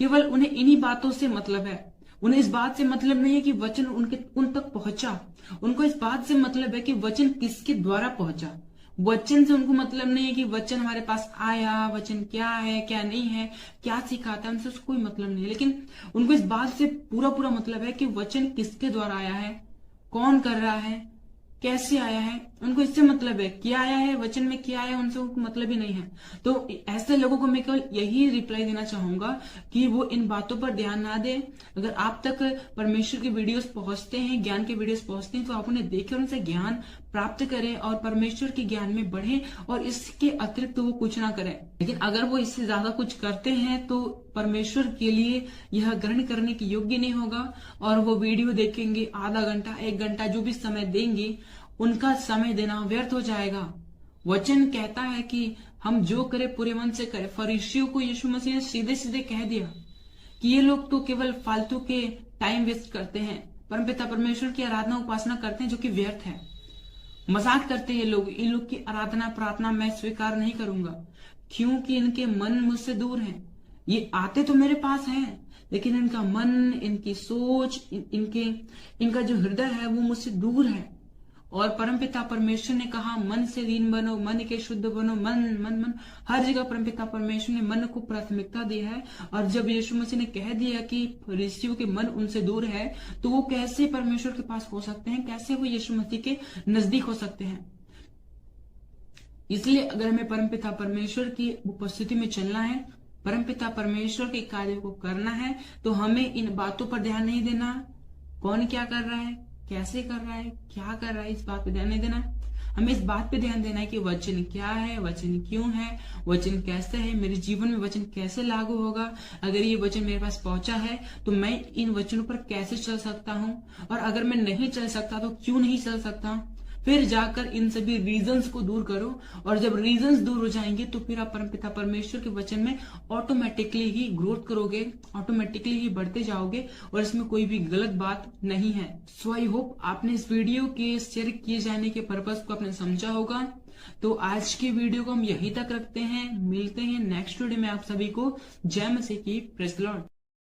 केवल उन्हें इन्हीं बातों से मतलब है। उन्हें इस बात से मतलब नहीं है कि वचन उन तक पहुंचा, उनको इस बात से मतलब है कि वचन किसके द्वारा पहुंचा। वचन से उनको मतलब नहीं है कि वचन हमारे पास आया, वचन क्या है क्या नहीं है, क्या सिखाता है, उनसे उसको कोई मतलब नहीं है। लेकिन उनको इस बात से पूरा मतलब है कि वचन किसके द्वारा आया है, कौन कर रहा है, कैसे आया है, उनको इससे मतलब है। क्या आया है, वचन में क्या आया, उनसे उनको मतलब ही नहीं है। तो ऐसे लोगों को मैं केवल यही रिप्लाई देना चाहूंगा कि वो इन बातों पर ध्यान ना दें। अगर आप तक परमेश्वर के वीडियोस पहुंचते हैं, ज्ञान के वीडियोस पहुंचते हैं, तो आप उन्हें देखें, उनसे ज्ञान प्राप्त करें और परमेश्वर के ज्ञान में बढ़ें और इसके अतिरिक्त वो कुछ ना करें। लेकिन अगर वो इससे ज्यादा कुछ करते हैं तो परमेश्वर के लिए यह ग्रहण करने के योग्य नहीं होगा और वो वीडियो देखेंगे, आधा घंटा 1 घंटा जो भी समय देंगे, उनका समय देना व्यर्थ हो जाएगा। वचन कहता है कि हम जो करें पूरे मन से करें। फरीसियों को यीशु मसीह ने सीधे सीधे कह दिया कि ये लोग तो केवल फालतू के टाइम वेस्ट करते हैं, परमपिता परमेश्वर की आराधना उपासना करते हैं जो कि व्यर्थ है। मजाक करते हैं ये लोग, इन लोग की आराधना प्रार्थना मैं स्वीकार नहीं करूंगा, क्योंकि इनके मन मुझसे दूर हैं। ये आते तो मेरे पास हैं, लेकिन इनका मन, इनकी सोच, इनका जो हृदय है वो मुझसे दूर है। और परमपिता परमेश्वर ने कहा मन से दीन बनो, मन के शुद्ध बनो। मन हर जगह परमपिता परमेश्वर ने मन को प्राथमिकता दी है। और जब यीशु मसीह ने कह दिया कि फरीसियों के मन उनसे दूर है, तो वो कैसे परमेश्वर के पास हो सकते हैं, कैसे वो यीशु मसीह के नजदीक हो सकते हैं। इसलिए अगर हमें परमपिता परमेश्वर की उपस्थिति में चलना है, परमपिता परमेश्वर के कार्य को करना है, तो हमें इन बातों पर ध्यान नहीं देना, कौन क्या कर रहा है, कैसे कर रहा है, क्या कर रहा है, इस बात पे ध्यान नहीं देना। हमें इस बात पे ध्यान देना है कि वचन क्या है, वचन क्यों है, वचन कैसे है, मेरे जीवन में वचन कैसे लागू होगा। अगर ये वचन मेरे पास पहुंचा है तो मैं इन वचनों पर कैसे चल सकता हूँ, और अगर मैं नहीं चल सकता तो क्यों नहीं चल सकता। फिर जाकर इन सभी रीजंस को दूर करो, और जब रीजंस दूर हो जाएंगे तो फिर आप परमपिता परमेश्वर के वचन में ऑटोमेटिकली ही ग्रोथ करोगे, ऑटोमेटिकली ही बढ़ते जाओगे, और इसमें कोई भी गलत बात नहीं है। सो आई होप आपने इस वीडियो के शेयर किए जाने के पर्पस को आपने समझा होगा। तो आज की वीडियो को हम यहीं तक रखते हैं, मिलते हैं नेक्स्ट वीडियो में आप सभी को। जय मसीह की, प्रेज़ द लॉर्ड।